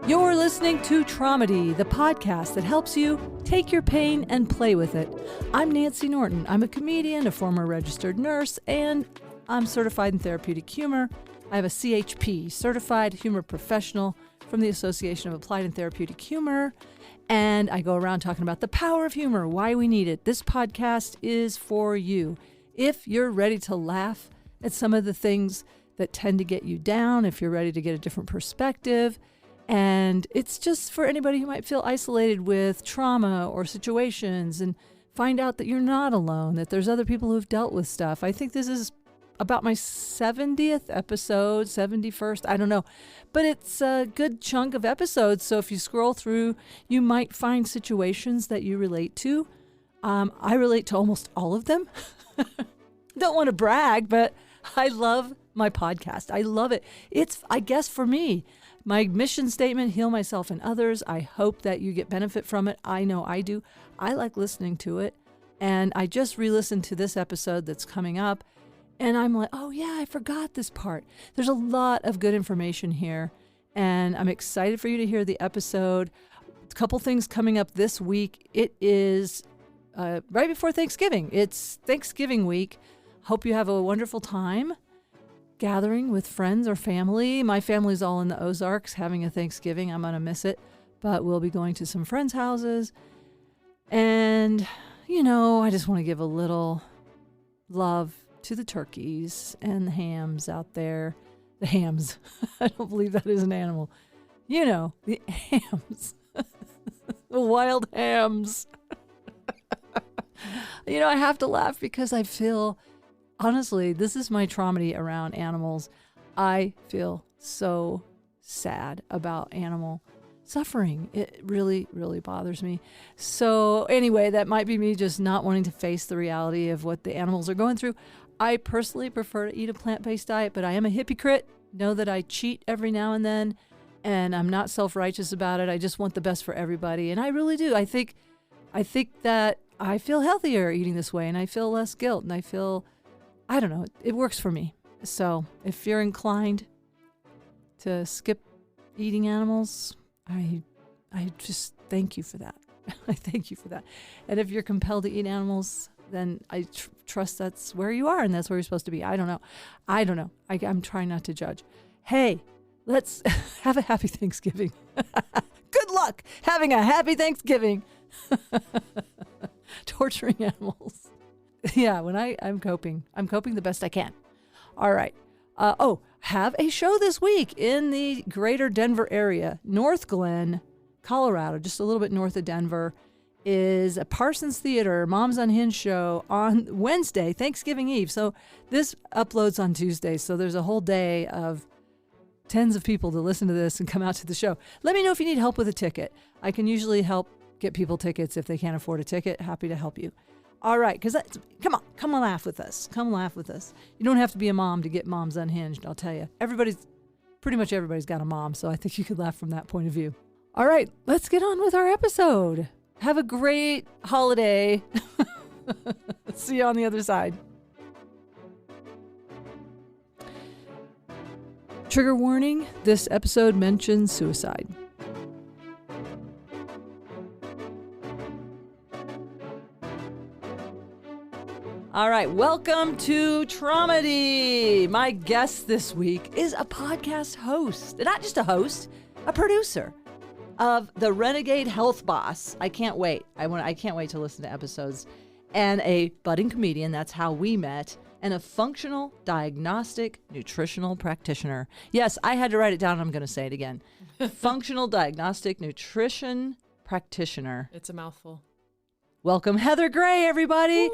You're listening to Traumedy, the podcast that helps you take your pain and play with it. I'm Nancy Norton. I'm a comedian, a former registered nurse, and I'm certified in therapeutic humor. I have a CHP, Certified Humor Professional, from the Association of Applied and Therapeutic Humor. And I go around talking about the power of humor, why we need it. This podcast is for you. If you're ready to laugh at some of the things that tend to get you down, if you're ready to get a different perspective, and it's just for anybody who might feel isolated with trauma or situations and find out that you're not alone, that there's other people who've dealt with stuff. I think this is about my 70th episode, 71st, I don't know. But it's a good chunk of episodes, so if you scroll through, you might find situations that you relate to. I relate to almost all of them. Don't want to brag, but I love my podcast. I love it. It's, I guess, for me, my mission statement, heal myself and others. I hope that you get benefit from it. I know I do. I like listening to it. And I just re-listened to this episode that's coming up. And I'm like, oh yeah, I forgot this part. There's a lot of good information here. And I'm excited for you to hear the episode. A couple things coming up this week. It is right before Thanksgiving. It's Thanksgiving week. Hope you have a wonderful time gathering with friends or family. My family's all in the Ozarks having a Thanksgiving. I'm going to miss it, but we'll be going to some friends' houses. And, you know, I just want to give a little love to the turkeys and the hams out there. The hams. I don't believe that is an animal. You know, the hams. The wild hams. You know, I have to laugh because I feel, honestly, this is my traumedy around animals. I feel so sad about animal suffering. It really, really bothers me. So anyway, that might be me just not wanting to face the reality of what the animals are going through. I personally prefer to eat a plant-based diet, but I am a hypocrite. Know that I cheat every now and then, and I'm not self-righteous about it. I just want the best for everybody, and I really do. I think that I feel healthier eating this way, and I feel less guilt, and I feel, I don't know, it works for me. So if you're inclined to skip eating animals, I just thank you for that. I thank you for that. And if you're compelled to eat animals, then I trust that's where you are and that's where you're supposed to be. I don't know. I'm trying not to judge. Hey, let's have a happy Thanksgiving. Good luck having a happy Thanksgiving. Torturing animals. Yeah, when I'm coping the best I can. All right. Have a show this week in the greater Denver area. North Glen, Colorado, just a little bit north of Denver, is a Parsons Theater Moms Unhinged show on Wednesday, Thanksgiving Eve. So this uploads on Tuesday, so there's a whole day of tens of people to listen to this and come out to the show. Let me know if you need help with a ticket. I can usually help get people tickets if they can't afford a ticket. Happy to help you. All right, because come on, laugh with us. Come laugh with us. You don't have to be a mom to get Moms Unhinged, I'll tell you. Pretty much everybody's got a mom, so I think you could laugh from that point of view. All right, let's get on with our episode. Have a great holiday. See you on the other side. Trigger warning, this episode mentions suicide. All right, welcome to Traumedy. My guest this week is a podcast host, not just a host, a producer of the Renegade Health Boss. I can't wait. I can't wait to listen to episodes. And a budding comedian, that's how we met, and a functional diagnostic nutritional practitioner. Yes, I had to write it down. I'm going to say it again. Functional diagnostic nutrition practitioner. It's a mouthful. Welcome, Heather Gray, everybody.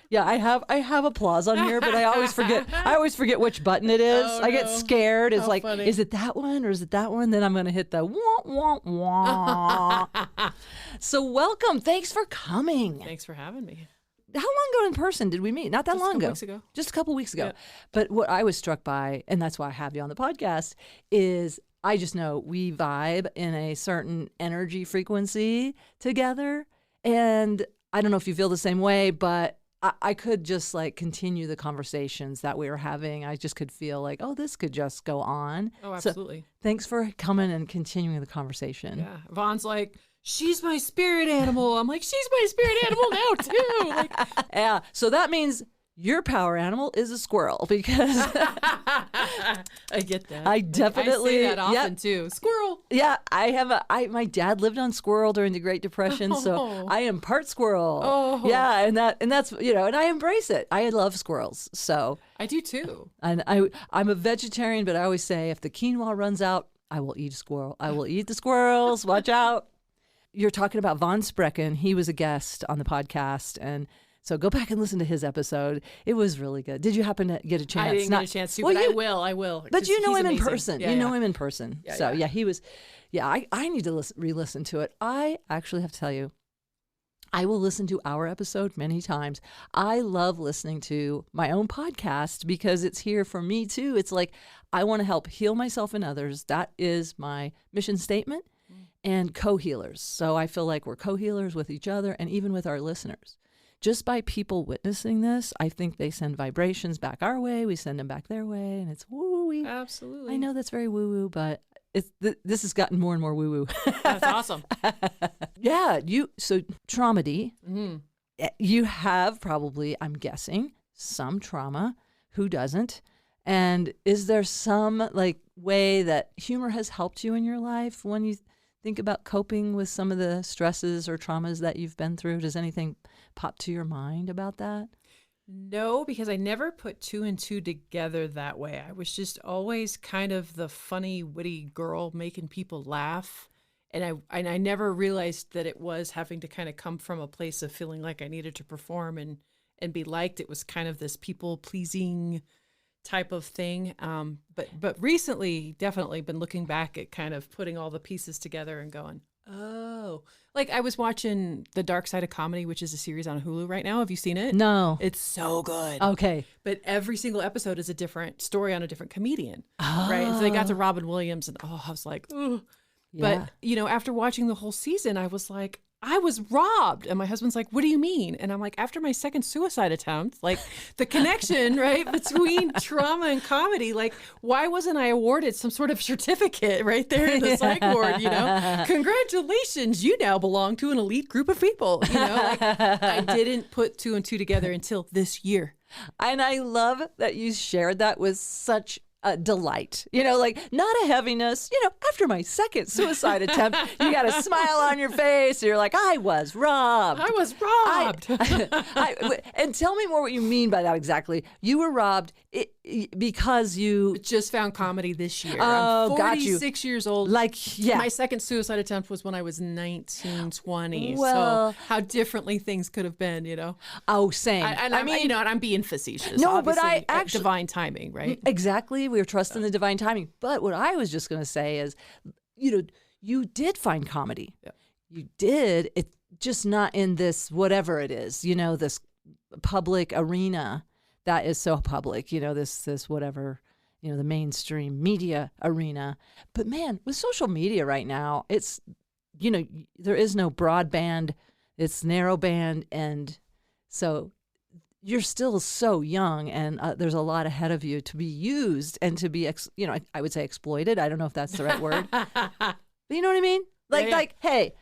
Yeah, I have applause on here, but I always forget which button it is. Oh, I get scared. It's like, funny. Is it that one or is it that one? Then I'm going to hit the wah, wah, wah. So welcome. Thanks for coming. Thanks for having me. How long ago in person did we meet? Not that long ago. Just a couple weeks ago. Yeah. But what I was struck by, and that's why I have you on the podcast, is I just know we vibe in a certain energy frequency together. And I don't know if you feel the same way, but I could just like continue the conversations that we were having. I just could feel like, oh, this could just go on. Oh, absolutely. So thanks for coming and continuing the conversation. Yeah. Vaughn's like, she's my spirit animal. I'm like, she's my spirit animal now too. Like, yeah. So that means your power animal is a squirrel because I get that. I definitely I say that often too. Squirrel. Yeah, my dad lived on squirrel during the Great Depression, so I am part squirrel. Oh. Yeah, and that's and I embrace it. I love squirrels. So I do too. And I'm a vegetarian, but I always say if the quinoa runs out, I will eat a squirrel. I will eat the squirrels. Watch out. You're talking about Von Sprecken. He was a guest on the podcast, and so go back and listen to his episode. It was really good. Did you happen to get a chance? I didn't get a chance to, but I will. But you know him in amazing. person. Yeah, you know him in person. Yeah, so he was, I need to re-listen to it. I actually have to tell you, I will listen to our episode many times. I love listening to my own podcast because it's here for me too. It's like, I want to help heal myself and others. That is my mission statement. And co-healers. So I feel like we're co-healers with each other and even with our listeners. Just by people witnessing this, I think they send vibrations back our way. We send them back their way, and it's woo-woo. Absolutely. I know that's very woo-woo, but this has gotten more and more woo-woo. That's awesome. Yeah, so Traumedy, you have probably, I'm guessing, some trauma. Who doesn't? And is there some like way that humor has helped you in your life when you think about coping with some of the stresses or traumas that you've been through? Does anything pop to your mind about that? No, because I never put two and two together that way. I was just always kind of the funny, witty girl making people laugh. And I never realized that it was having to kind of come from a place of feeling like I needed to perform and be liked. It was kind of this people-pleasing type of thing. But recently, definitely been looking back at kind of putting all the pieces together and going, oh, like I was watching The Dark Side of Comedy, which is a series on Hulu right now. Have you seen it? No. It's so good. Okay. But every single episode is a different story on a different comedian. Right. And so they got to Robin Williams and I was like, ugh. Yeah. But, after watching the whole season, I was like, I was robbed. And my husband's like, what do you mean? And I'm like, after my second suicide attempt, like the connection, right, between trauma and comedy, like, why wasn't I awarded some sort of certificate right there in the psych ward, Congratulations, you now belong to an elite group of people, like, I didn't put two and two together until this year. And I love that you shared that with such a delight, like not a heaviness, after my second suicide attempt, you got a smile on your face. You're like, I was robbed. I was robbed. And tell me more what you mean by that exactly. You were robbed because you just found comedy this year. Oh, I'm got you. 46 years old. Like, yeah. My second suicide attempt was when I was 19, 20. Well, so how differently things could have been, Oh, same. I mean, and I'm being facetious. No, obviously, but I actually divine timing, right? Exactly. We were trusting the divine timing. But what I was just going to say is, you did find comedy. Yeah. You did. It just not in this whatever it is, this public arena that is so public, this whatever, the mainstream media arena. But man, with social media right now, it's, there is no broadband, it's narrowband. And so you're still so young and there's a lot ahead of you to be used and to be, I would say exploited. I don't know if that's the right word. But you know what I mean? Like, hey,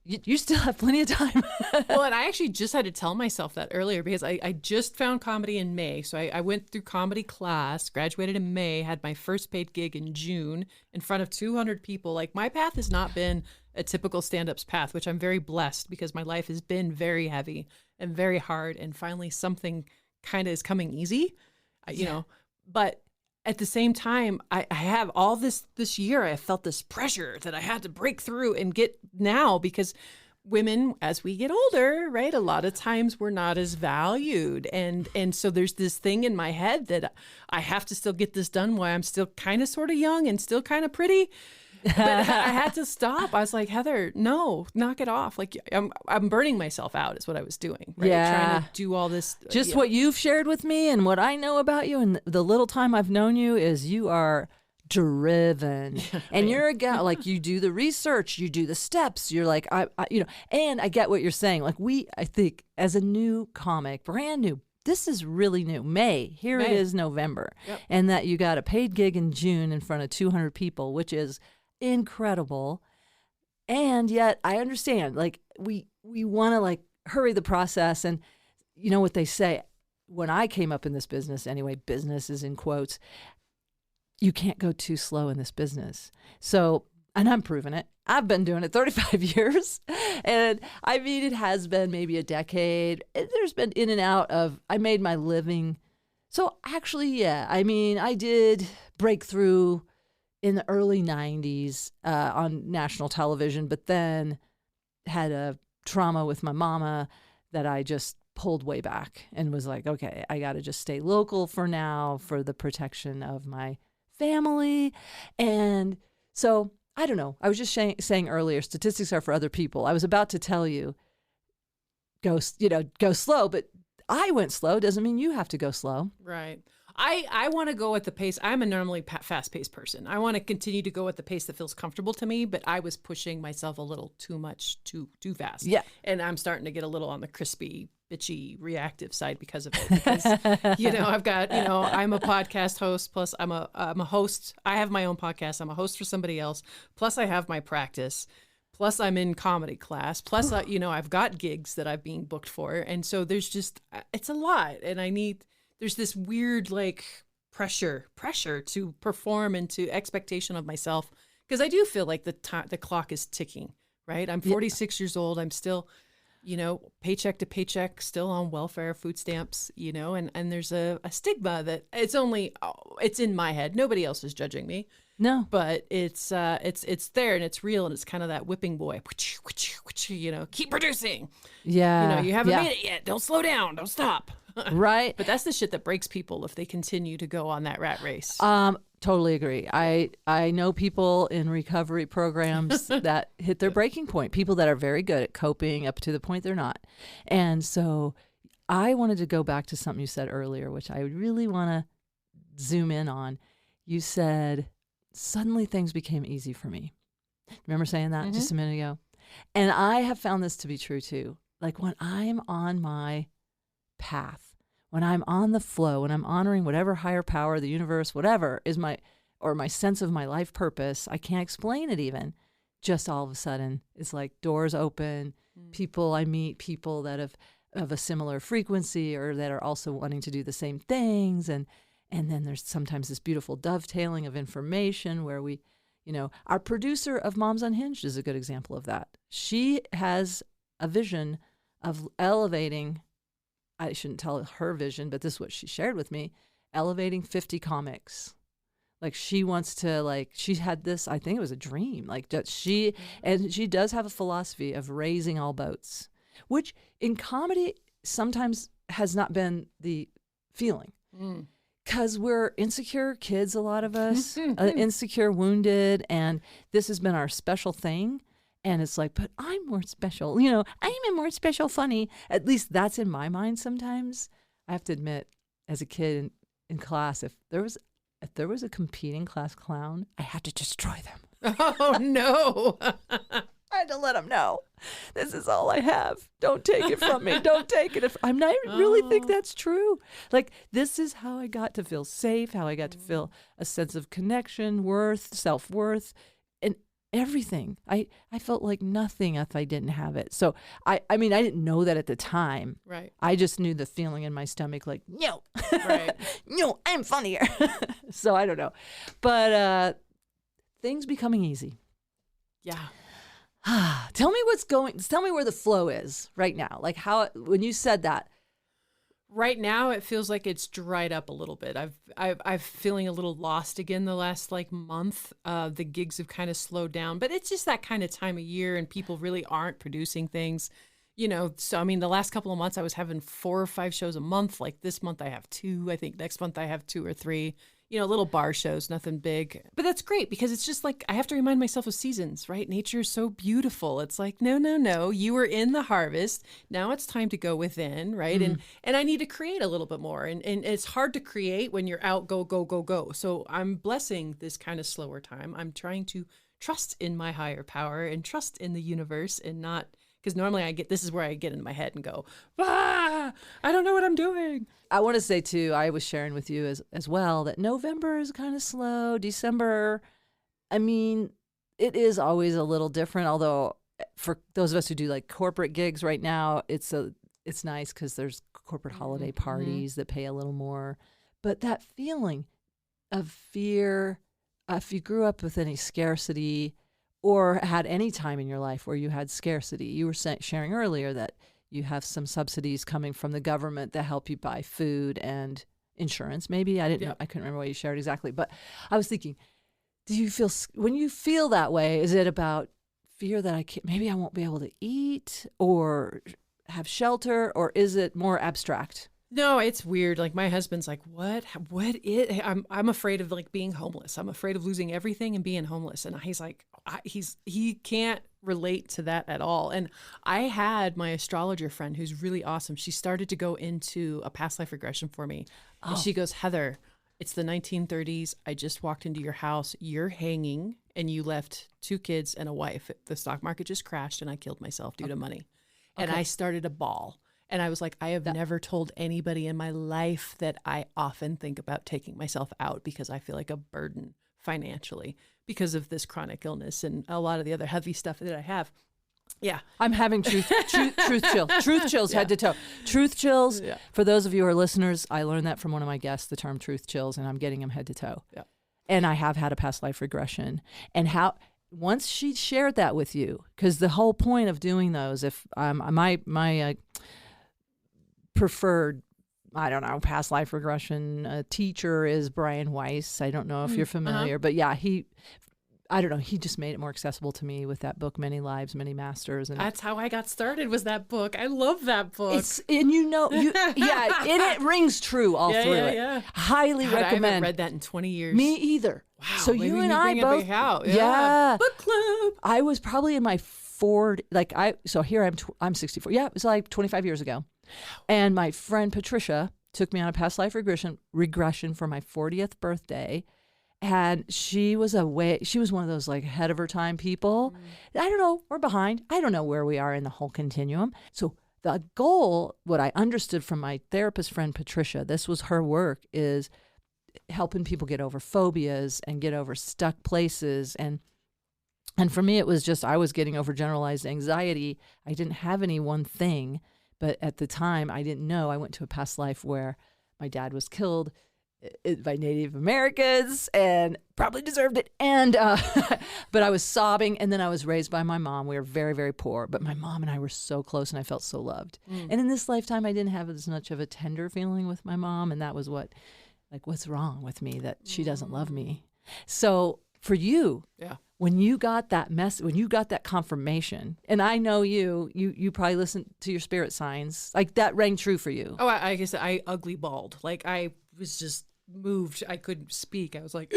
you still have plenty of time. Well, and I actually just had to tell myself that earlier because I just found comedy in May. So I went through comedy class, graduated in May, had my first paid gig in June in front of 200 people. Like my path has not been a typical stand-up's path, which I'm very blessed because my life has been very heavy and very hard. And finally something kind of is coming easy, but at the same time, I have all this year, I felt this pressure that I had to break through and get now because women, as we get older, right, a lot of times we're not as valued. And so there's this thing in my head that I have to still get this done while I'm still kind of sort of young and still kind of pretty. But I had to stop. I was like, Heather, no, knock it off. Like I'm burning myself out is what I was doing. Right? Yeah. Trying to do all this. Just what you've shared with me and what I know about you and the little time I've known you is you are driven. And you're a guy, like you do the research, you do the steps, you're like, and I get what you're saying. Like I think as a new comic, brand new, this is really new. Here it is November. Yep. And that you got a paid gig in June in front of 200 people, which is incredible. And yet I understand, like we want to like hurry the process. And you know what they say, when I came up in this business anyway, business is in quotes, you can't go too slow in this business. So, and I'm proving it. I've been doing it 35 years. And I mean, it has been maybe a decade. There's been in and out of, I made my living. So actually, yeah, I mean, I did break through in the early 90s on national television, but then had a trauma with my mama that I just pulled way back and was like, okay, I got to just stay local for now for the protection of my family. And so I don't know. I was just saying earlier, statistics are for other people. I was about to tell you, go slow, but I went slow. Doesn't mean you have to go slow. Right. I want to go at the pace. I'm a normally fast-paced person. I want to continue to go at the pace that feels comfortable to me, but I was pushing myself a little too much, too fast. Yeah. And I'm starting to get a little on the crispy, bitchy, reactive side because of it. Because, I've got, I'm a podcast host, plus I'm a host. I have my own podcast. I'm a host for somebody else. Plus I have my practice. Plus I'm in comedy class. Plus, I've got gigs that I've been booked for. And so there's just, it's a lot. And there's this weird like pressure to perform and to expectation of myself. Because I do feel like the clock is ticking, right? I'm 46 years old. I'm still, paycheck to paycheck, still on welfare, food stamps, and there's a stigma that it's in my head. Nobody else is judging me. No, but it's there and it's real and it's kind of that whipping boy, keep producing. Yeah. You haven't made it yet. Don't slow down. Don't stop. Right. But that's the shit that breaks people if they continue to go on that rat race. Totally agree. I know people in recovery programs that hit their breaking point, people that are very good at coping up to the point they're not. And so I wanted to go back to something you said earlier, which I really want to zoom in on. You said, suddenly things became easy for me. Remember saying that just a minute ago? And I have found this to be true too. Like when I'm on my path, when I'm on the flow, when I'm honoring whatever higher power, the universe, whatever is my sense of my life purpose, I can't explain it even. Just all of a sudden, it's like doors open, people I meet, people that have of a similar frequency or that are also wanting to do the same things. And then there's sometimes this beautiful dovetailing of information where we, our producer of Moms Unhinged is a good example of that. She has a vision of elevating, I shouldn't tell her vision, but this is what she shared with me, elevating 50 comics. Like she wants to, she had this, I think it was a dream, and she does have a philosophy of raising all boats, which in comedy sometimes has not been the feeling. Because we're insecure kids, a lot of us, insecure, wounded, and this has been our special thing. And it's like, but I'm more special. I'm a more special funny. At least that's in my mind sometimes. I have to admit, as a kid in class, if there was a competing class clown, I had to destroy them. Oh, no. I had to let them know, this is all I have. Don't take it from me. Don't take it. I really think that's true. Like, this is how I got to feel safe, how I got to feel a sense of connection, worth, self-worth, and everything. I felt like nothing if I didn't have it. So, I mean, I didn't know that at the time. Right. I just knew the feeling in my stomach, like, no. Right. No, I'm funnier. So, I don't know. But things becoming easy. Yeah. Tell me where the flow is right now. Like when you said that. Right now, it feels like it's dried up a little bit. I've feeling a little lost again the last month. The gigs have kind of slowed down, but it's just that kind of time of year and people really aren't producing things, So, I mean, the last couple of months I was having 4 or 5 shows a month. Like this month I have 2. I think next month I have 2 or 3. little bar shows, nothing big. But that's great because it's just like I have to remind myself of seasons, right? Nature is so beautiful. It's like, no, you were in the harvest. Now it's time to go within, right? And I need to create a little bit more. And it's hard to create when you're out, go. So I'm blessing this kind of slower time. I'm trying to trust in my higher power and trust in the universe and not, because normally this is where I get in my head and go, I don't know what I'm doing. I want to say too, I was sharing with you as well that November is kind of slow. December, I mean, it is always a little different. Although for those of us who do like corporate gigs right now, it's nice because there's corporate holiday parties that pay a little more. But that feeling of fear, if you grew up with any scarcity or had any time in your life where you had scarcity, you were sharing earlier that you have some subsidies coming from the government that help you buy food and insurance. Maybe I couldn't remember what you shared exactly, but I was thinking, when you feel that way, is it about fear that maybe I won't be able to eat or have shelter, or is it more abstract? No, it's weird. Like my husband's like, what I'm afraid of like being homeless. I'm afraid of losing everything and being homeless. And he's like, he can't relate to that at all. And I had my astrologer friend who's really awesome. She started to go into a past life regression for me. And she goes, Heather, it's the 1930s. I just walked into your house. You're hanging and you left 2 kids and a wife. The stock market just crashed and I killed myself due to money. And I started a bawl. And I was like, I have never told anybody in my life that I often think about taking myself out because I feel like a burden financially because of this chronic illness and a lot of the other heavy stuff that I have. Yeah. I'm having truth chills head to toe. Truth chills. Yeah. For those of you who are listeners, I learned that from one of my guests, the term truth chills, and I'm getting them head to toe. Yeah. And I have had a past life regression. And once she shared that with you, because the whole point of doing those, if my preferred, I don't know, past life regression teacher is Brian Weiss. I don't know if you're familiar, but yeah, he just made it more accessible to me with that book, Many Lives, Many Masters. And that's how I got started, was that book. I love that book. And it rings true all through it. Yeah. Highly recommend. I haven't read that in 20 years. Me either. Wow. So you and I both. Yeah. Book club. I was probably in my 40s. So here I'm 64. Yeah, it was like 25 years ago. And my friend Patricia took me on a past life regression for my 40th birthday. And she was one of those like ahead of her time people. I don't know, we're behind. I don't know where we are in the whole continuum. So the goal, what I understood from my therapist friend Patricia, this was her work, is helping people get over phobias and get over stuck places. And for me, it was just, I was getting over generalized anxiety. I didn't have any one thing. But at the time, I didn't know. I went to a past life where my dad was killed by Native Americans and probably deserved it. And but I was sobbing. And then I was raised by my mom. We were very, very poor. But my mom and I were so close and I felt so loved. And in this lifetime, I didn't have as much of a tender feeling with my mom. And that was what's wrong with me, that she doesn't love me. So for you, when you got that when you got that confirmation, and I know you probably listened to your spirit signs, like that rang true for you. Oh, I guess I ugly bawled. Like I was just moved. I couldn't speak. I was like,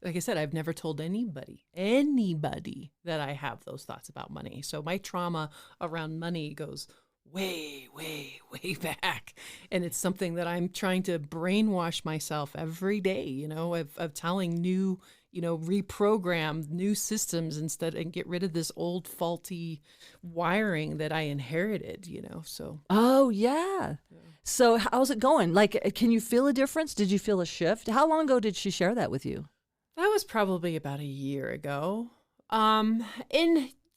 like I said, I've never told anybody that I have those thoughts about money. So my trauma around money goes way, way, way back. And it's something that I'm trying to brainwash myself every day, of telling new, reprogram new systems instead and get rid of this old faulty wiring that I inherited, so. Oh, yeah. So how's it going? Like, can you feel a difference? Did you feel a shift? How long ago did she share that with you? That was probably about a year ago.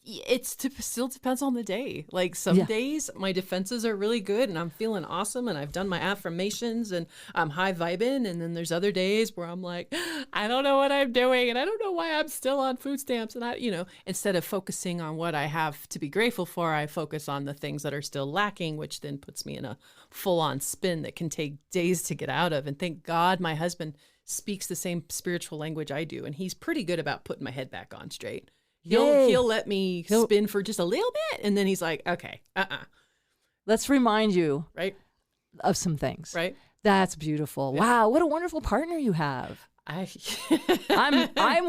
It still depends on the day. Like some days my defenses are really good and I'm feeling awesome and I've done my affirmations and I'm high vibing. And then there's other days where I'm like, I don't know what I'm doing and I don't know why I'm still on food stamps. And instead of focusing on what I have to be grateful for, I focus on the things that are still lacking, which then puts me in a full on spin that can take days to get out of. And thank God my husband speaks the same spiritual language I do. And he's pretty good about putting my head back on straight. He'll let me spin for just a little bit, and then he's like, okay, Let's remind you right of some things. Right. That's beautiful. Yeah. Wow, what a wonderful partner you have. I I'm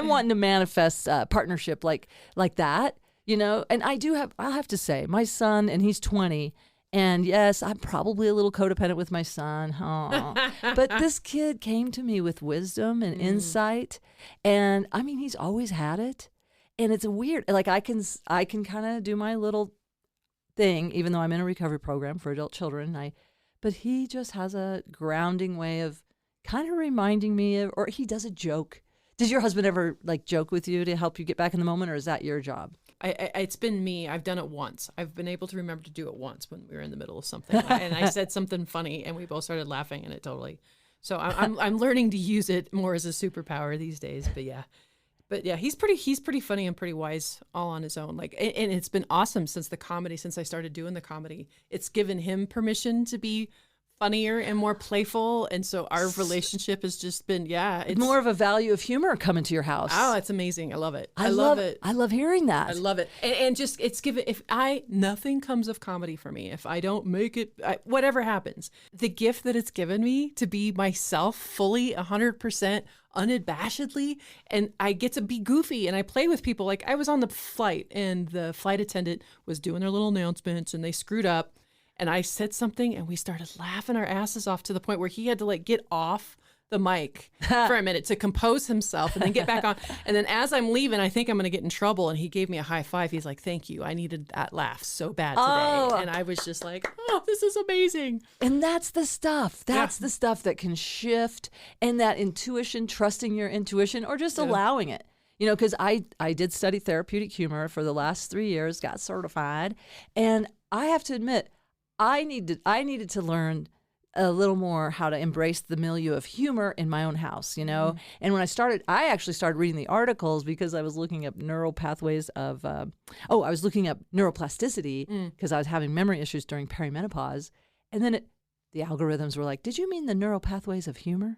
wanting to manifest partnership like that, And I'll have to say, my son, and he's 20, and yes, I'm probably a little codependent with my son. But this kid came to me with wisdom and insight, and I mean, he's always had it, and it's weird. Like I can kind of do my little thing, even though I'm in a recovery program for adult children. But he just has a grounding way of kind of reminding me of, or he does a joke. Does your husband ever joke with you to help you get back in the moment, or is that your job? It's been me. I've done it once. I've been able to remember to do it once when we were in the middle of something, and I said something funny, and we both started laughing, and it totally. So I'm learning to use it more as a superpower these days. But yeah, he's pretty funny and pretty wise all on his own. And it's been awesome since I started doing the comedy. It's given him permission to be funnier and more playful, and so our relationship has just been it's more of a value of humor coming to your house. Oh, it's amazing. I love it. I love it. I love hearing that. I love it. And just it's given, nothing comes of comedy for me if I don't make it, whatever happens, the gift that it's given me to be myself fully 100% unabashedly, and I get to be goofy and I play with people. Like I was on the flight and the flight attendant was doing their little announcements and they screwed up. And I said something and we started laughing our asses off to the point where he had to get off the mic for a minute to compose himself and then get back on. And then as I'm leaving, I think I'm going to get in trouble. And he gave me a high five. He's like, thank you. I needed that laugh so bad today. And I was just like, oh, this is amazing. And that's the stuff. That's the stuff that can shift, and that intuition, trusting your intuition, or just allowing it. Because I did study therapeutic humor for the last 3 years, got certified. And I have to admit, I needed to learn a little more how to embrace the milieu of humor in my own house, And when I actually started reading the articles because I was looking up neural pathways of, I was looking up neuroplasticity because I was having memory issues during perimenopause. And then the algorithms were like, did you mean the neural pathways of humor?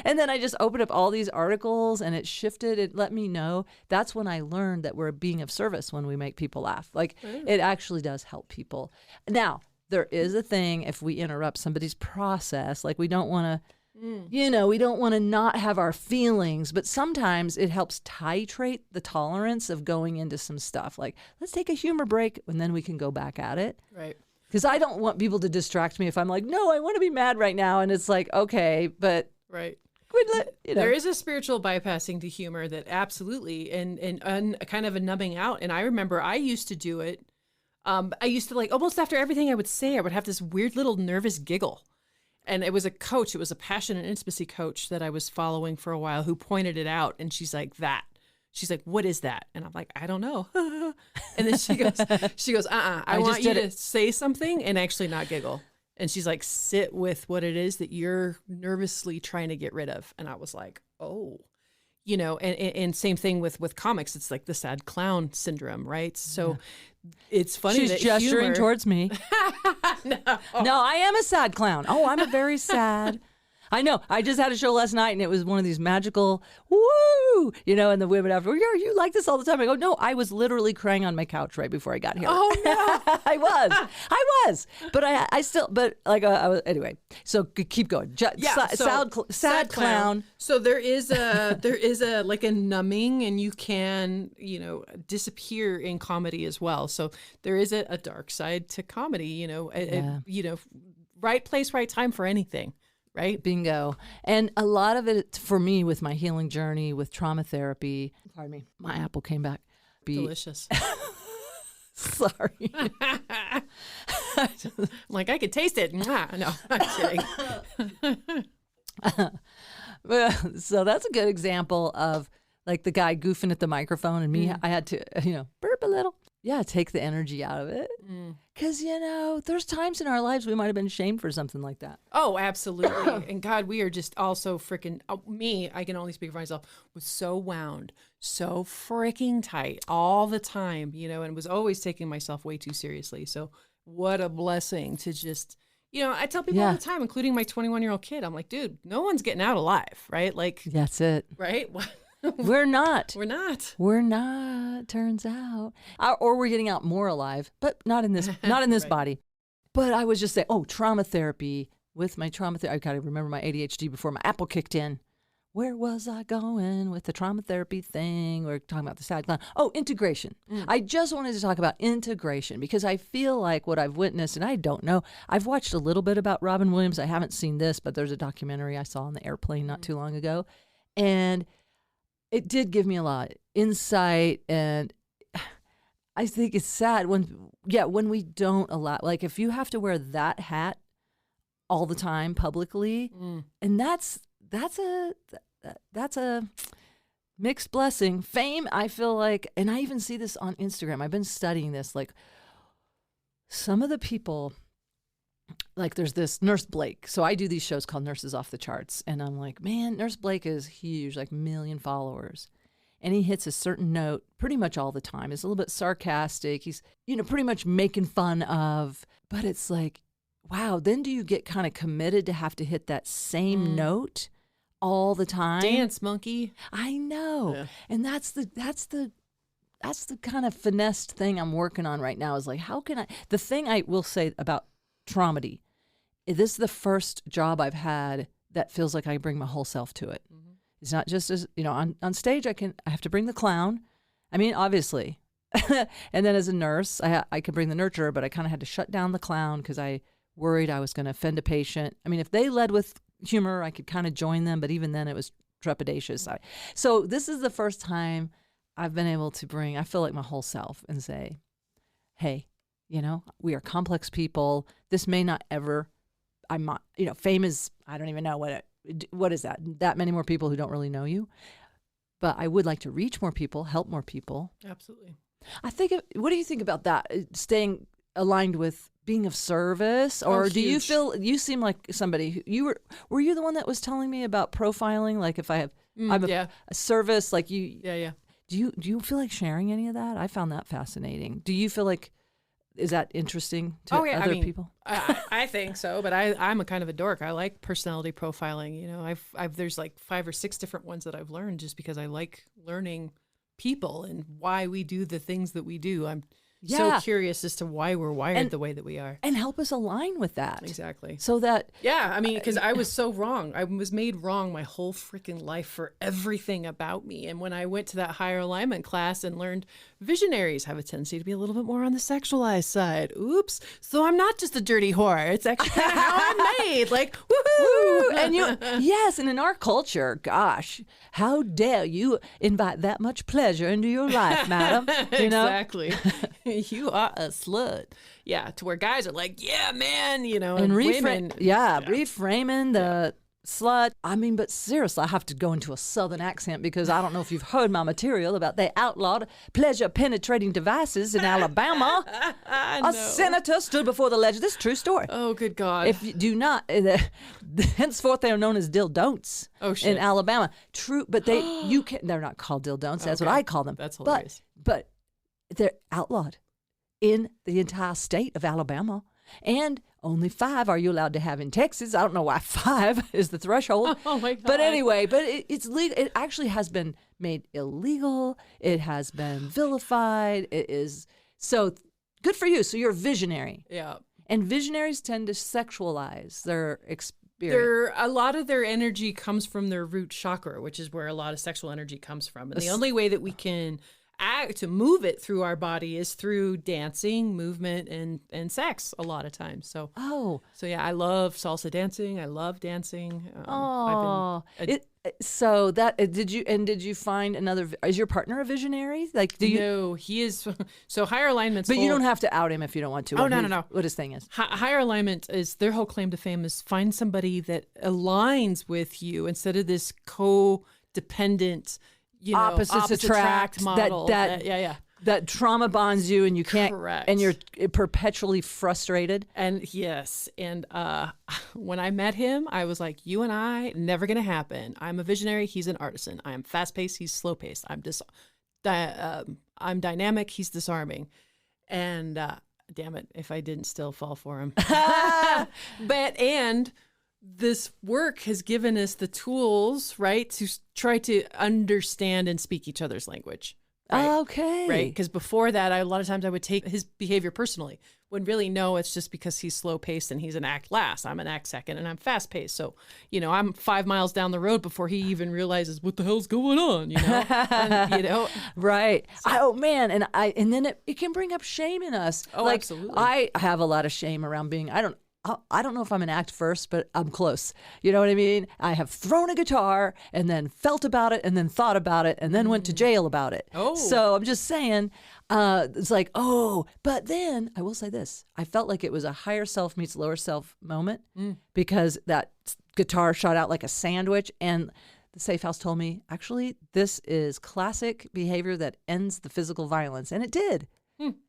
And then I just opened up all these articles and it shifted. It let me know. That's when I learned that we're being of service when we make people laugh. It actually does help people. Now, there is a thing if we interrupt somebody's process, we don't want to, we don't want to not have our feelings, but sometimes it helps titrate the tolerance of going into some stuff. Let's take a humor break and then we can go back at it. Right. Because I don't want people to distract me if I'm like, no, I want to be mad right now. And it's like, okay, but. Right. There is a spiritual bypassing to humor that absolutely, and kind of a numbing out. And I remember I used to do it. I used to almost after everything I would say, I would have this weird little nervous giggle. And it was a coach. It was a passion and intimacy coach that I was following for a while who pointed it out. And she's like, she's like, what is that? And I'm like, I don't know. And then she goes, I want you to say something and actually not giggle. And she's like, sit with what it is that you're nervously trying to get rid of. And I was like, oh. And same thing with comics. It's like the sad clown syndrome, right? So it's funny she's that gesturing humor... towards me. No, I am a sad clown. Oh, I'm a very sad. I know. I just had a show last night, and it was one of these magical, woo, and the women after, you like this all the time. I go, no, I was literally crying on my couch right before I got here. Oh, no. I was. But I still, I was, anyway. So keep going. Sad clown. So there is a numbing, and you can, disappear in comedy as well. So there is a dark side to comedy, right place, right time for anything. Right? Bingo. And a lot of it for me with my healing journey, with trauma therapy, pardon me, my apple came back. Delicious. Sorry. I could taste it. No, I'm kidding. So that's a good example of the guy goofing at the microphone and me, I had to, burp a little. Yeah, take the energy out of it. Because, there's times in our lives we might have been shamed for something like that. Oh, absolutely. And God, we are just all so freaking, I can only speak for myself, was so wound, so freaking tight all the time, and was always taking myself way too seriously. So what a blessing to just, I tell people all the time, including my 21-year-old kid, I'm like, dude, no one's getting out alive, right? That's it. Right? We're not. We're not, turns out. Or we're getting out more alive, but not in this right. Body. But I was just saying, trauma therapy, with my trauma therapy. I got to remember my ADHD before my apple kicked in. Where was I going with the trauma therapy thing? We're talking about the sad clown. Oh, integration. I just wanted to talk about integration because I feel like what I've witnessed, and I don't know, I've watched a little bit about Robin Williams. I haven't seen this, but there's a documentary I saw on the airplane not too long ago. And it did give me a lot of insight. And I think it's sad when we don't allow, like if you have to wear that hat all the time publicly, and that's a mixed blessing. Fame, I feel like, and I even see this on Instagram. I've been studying this. Like some of the people, like there's this Nurse Blake. So I do these shows called Nurses Off the Charts. And I'm like, man, Nurse Blake is huge, like 1 million followers. And he hits a certain note pretty much all the time. It's a little bit sarcastic. He's, pretty much making fun of, but it's like, wow, then do you get kind of committed to have to hit that same note all the time? Dance, monkey. I know. Yeah. And that's the kind of finessed thing I'm working on right now is like, how can the thing I will say about Traumedy, this is the first job I've had that feels like I bring my whole self to it. Mm-hmm. It's not just as, on stage, I have to bring the clown. I mean, obviously. And then as a nurse, I could bring the nurturer, but I kind of had to shut down the clown because I worried I was going to offend a patient. I mean, if they led with humor, I could kind of join them, but even then it was trepidatious. So this is the first time I've been able to bring, I feel like my whole self and say, hey, we are complex people. This may not ever, fame is, I don't even know what is that? That many more people who don't really know you. But I would like to reach more people, help more people. Absolutely. What do you think about that? Staying aligned with being of service, or do you feel you seem like somebody who were you the one that was telling me about profiling? Like if I have a service, like you. Yeah. Do you feel like sharing any of that? I found that fascinating. Do you feel like is that interesting to other people? I think so, but I'm a kind of a dork. I like personality profiling. I've there's like 5 or 6 different ones that I've learned just because I like learning people and why we do the things that we do. I'm so curious as to why we're wired the way that we are. And help us align with that. Exactly. So that... Yeah, I mean, because I was so wrong. I was made wrong my whole freaking life for everything about me. And when I went to that higher alignment class and learned visionaries have a tendency to be a little bit more on the sexualized side. Oops. So I'm not just a dirty whore. It's actually kind of how I'm made. Like, woohoo! And yes, and in our culture, gosh, how dare you invite that much pleasure into your life, madam? Exactly. You are a slut. Yeah, to where guys are like, yeah, man, and women. Reframing the slut. I mean, but seriously, I have to go into a southern accent because I don't know if you've heard my material about they outlawed pleasure-penetrating devices in Alabama. A senator stood before the legislature. This is a true story. Oh, good God. If you do not, henceforth they are known as dildon'ts in Alabama. True, but they're not called dildon'ts. That's what I call them. That's hilarious. But they're outlawed in the entire state of Alabama. And only 5 are you allowed to have in Texas. I don't know why 5 is the threshold. Oh, my God. But anyway, it's legal. It actually has been made illegal. It has been vilified. It is. So good for you. So you're a visionary. Yeah. And visionaries tend to sexualize their experience. A lot of their energy comes from their root chakra, which is where a lot of sexual energy comes from. And the only way that we can to move it through our body is through dancing, movement, and sex a lot of times. So yeah, I love salsa dancing. I love dancing. Did you find another? Is your partner a visionary? Like, do you? No, he is. So higher alignment. But you don't have to out him if you don't want to. Oh, no. What his thing is? Higher alignment is their whole claim to fame is find somebody that aligns with you instead of this codependent. Opposites attract model. That trauma bonds you and you can't. Correct. And you're perpetually frustrated. And when I met him, I was like, you and I, never going to happen. I'm a visionary. He's an artisan. I am fast paced. He's slow paced. I'm dynamic. He's disarming. And damn it, if I didn't still fall for him. And this work has given us the tools, right, to try to understand and speak each other's language. Right? Okay. Right. Because before that, a lot of times I would take his behavior personally. when really, no, it's just because he's slow paced and he's an act last. I'm an act second and I'm fast paced. So, I'm 5 miles down the road before he even realizes what the hell's going on, And, Right. So. Oh man. And then it can bring up shame in us. Oh, absolutely. I have a lot of shame around being, I don't know if I'm an act first, but I'm close. You know what I mean? I have thrown a guitar and then felt about it and then thought about it and then went to jail about it. Oh. So I'm just saying, it's like, but then I will say this. I felt like it was a higher self meets lower self moment because that guitar shot out like a sandwich. And the safe house told me, actually, this is classic behavior that ends the physical violence. And it did.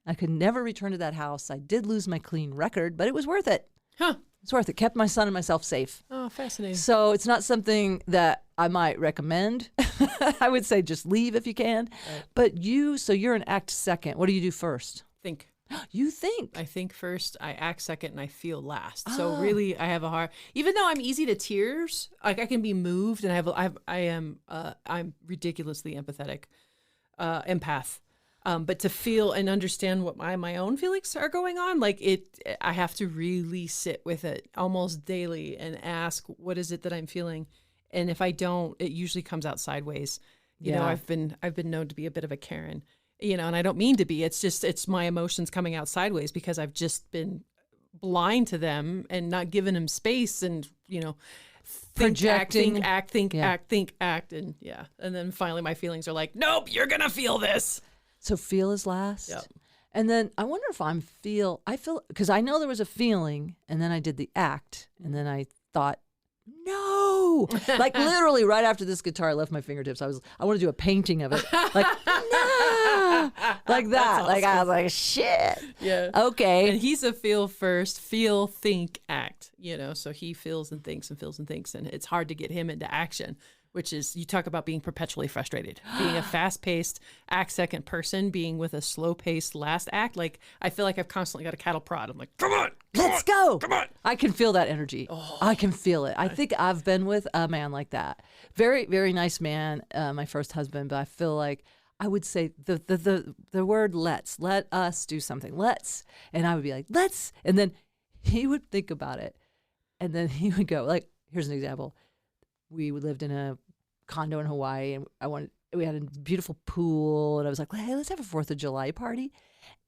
I could never return to that house. I did lose my clean record, but it was worth it. Huh. It's worth it. Kept my son and myself safe. Oh, fascinating. So it's not something that I might recommend. I would say just leave if you can. Right. But you're an act second. What do you do first? Think. You think? I think first, I act second, and I feel last. So really, I have a hard. Even though I'm easy to tears, like I can be moved, and I'm ridiculously empathetic, empath. But to feel and understand what my own feelings are going on, I have to really sit with it almost daily and ask, what is it that I'm feeling? And if I don't, it usually comes out sideways. You know, I've been known to be a bit of a Karen, and I don't mean to be. It's my emotions coming out sideways because I've just been blind to them and not given them space and, projecting, act, think, and and then finally my feelings are like, nope, you're gonna feel this. So feel is last. Yep. And then I wonder if I feel, because I know there was a feeling, and then I did the act, and then I thought, no. Like literally right after this guitar, I left my fingertips. I want to do a painting of it. Like, no. Like that. Awesome. Like I was like, shit. Yeah. Okay. And he's a feel first, feel, think, act, so he feels and thinks and feels and thinks. And it's hard to get him into action. Which is, you talk about being perpetually frustrated, being a fast-paced act second person, being with a slow-paced last act. Like, I feel like I've constantly got a cattle prod. I'm like, come on, let's go. Come on. I can feel that energy. I can feel it. I think I've been with a man like that. Very, very nice man, my first husband, but I feel like I would say the word let us do something. Let's. And I would be like, let's. And then he would think about it. And then he would go, like, here's an example. We lived in a condo in Hawaii, and we had a beautiful pool, and I was like, hey, let's have a 4th of July party.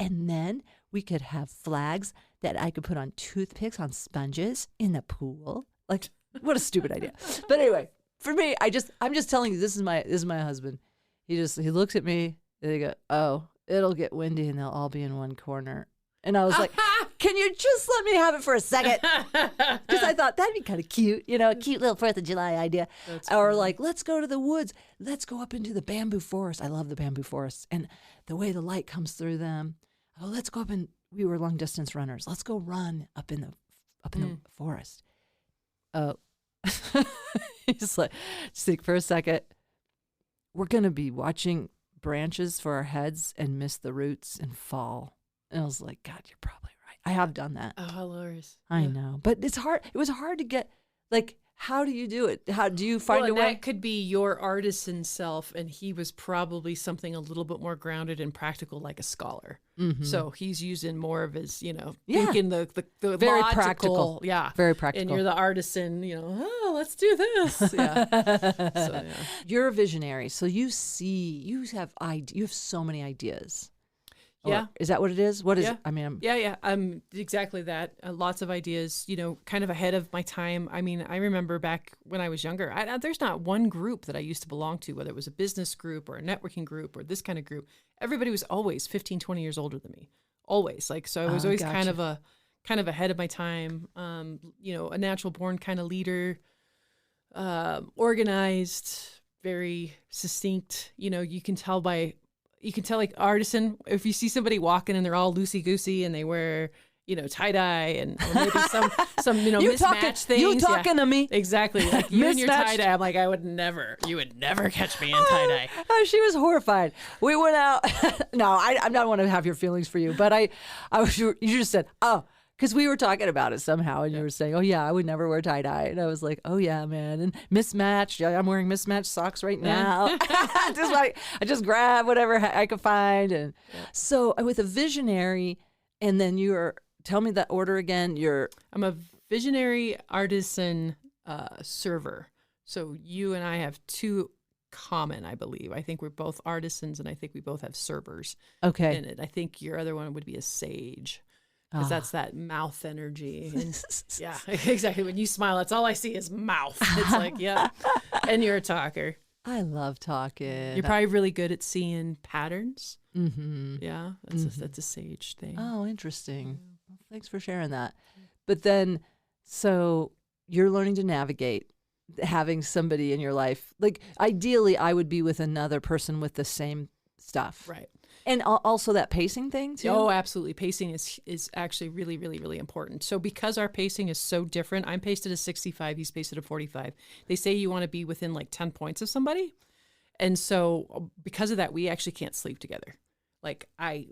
And then we could have flags that I could put on toothpicks on sponges in the pool. Like, what a stupid idea. But anyway, for me, I'm just telling you, this is my husband. He looks at me, and they go, oh, it'll get windy, and they'll all be in one corner. And I was like, can you just let me have it for a second? Because I thought that'd be kind of cute, a cute little 4th of July idea. Or like, let's go to the woods. Let's go up into the bamboo forest. I love the bamboo forests. And the way the light comes through them. Oh, let's go up we were long distance runners. Let's go run up in the forest. Oh, he's like, just think for a second. We're going to be watching branches for our heads and miss the roots and fall. And I was like, God, you're probably right. I have done that. Oh, hilarious. I know. But it's hard. It was hard to get, like, how do you do it? How do you find a way? That could be your artisan self, and he was probably something a little bit more grounded and practical, like a scholar. Mm-hmm. So he's using more of his, thinking the very logical, practical. Yeah. Very practical. And you're the artisan, let's do this. Yeah. You're a visionary. So you have so many ideas. Yeah. Or is that what it is? What is it? I mean, I'm exactly that. Lots of ideas, kind of ahead of my time. I mean, I remember back when I was younger, there's not one group that I used to belong to, whether it was a business group or a networking group or this kind of group. Everybody was always 15, 20 years older than me. Always. So I was always kind of ahead of my time. A natural born kind of leader, organized, very succinct. You can tell like artisan, if you see somebody walking and they're all loosey-goosey and they wear, tie-dye and or maybe some mismatched things. You talking to me. Exactly. Like you and your tie-dye. I'm like, you would never catch me in tie-dye. She was horrified. We went out. No, I'm not want to have your feelings for you, but you just said, oh, because we were talking about it somehow, and you were saying, oh, yeah, I would never wear tie-dye. And I was like, oh, yeah, man. And mismatched. Yeah, I'm wearing mismatched socks right now. I just grab whatever I could find. And so with a visionary And then tell me that order again. I'm a visionary artisan server. So you and I have two common, I believe. I think we're both artisans, and I think we both have servers in it. I think your other one would be a sage, because that's that mouth energy. And yeah, exactly. When you smile, that's all I see is mouth. It's like, yeah. And you're a talker. I love talking. You're probably really good at seeing patterns. Mm-hmm. Yeah, that's a sage thing. Oh, interesting. Well, thanks for sharing that. But then, so you're learning to navigate having somebody in your life. Like, ideally, I would be with another person with the same stuff. Right. And also that pacing thing, too? Oh, absolutely. Pacing is actually really, really, really important. So because our pacing is so different, I'm paced at a 65, he's paced at a 45. They say you want to be within like 10 points of somebody. And so because of that, we actually can't sleep together. Like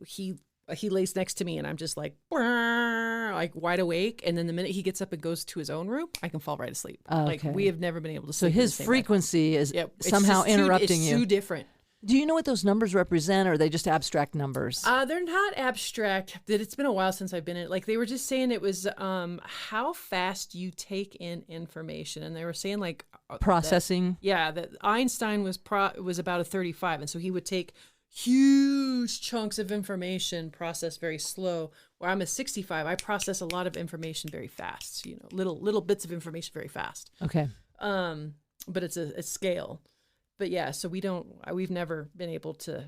he lays next to me and I'm just like wide awake. And then the minute he gets up and goes to his own room, I can fall right asleep. Like, we have never been able to sleep. So his frequency is somehow interrupting you. It's too different. Do you know what those numbers represent, or are they just abstract numbers? They're not abstract. It's been a while since I've been in it. Like, they were just saying it was how fast you take in information. And they were saying, like... processing? That Einstein was about a 35. And so he would take huge chunks of information, process very slow. Where I'm a 65, I process a lot of information very fast. You know, little bits of information very fast. Okay. But it's a scale. But yeah, so we've never been able to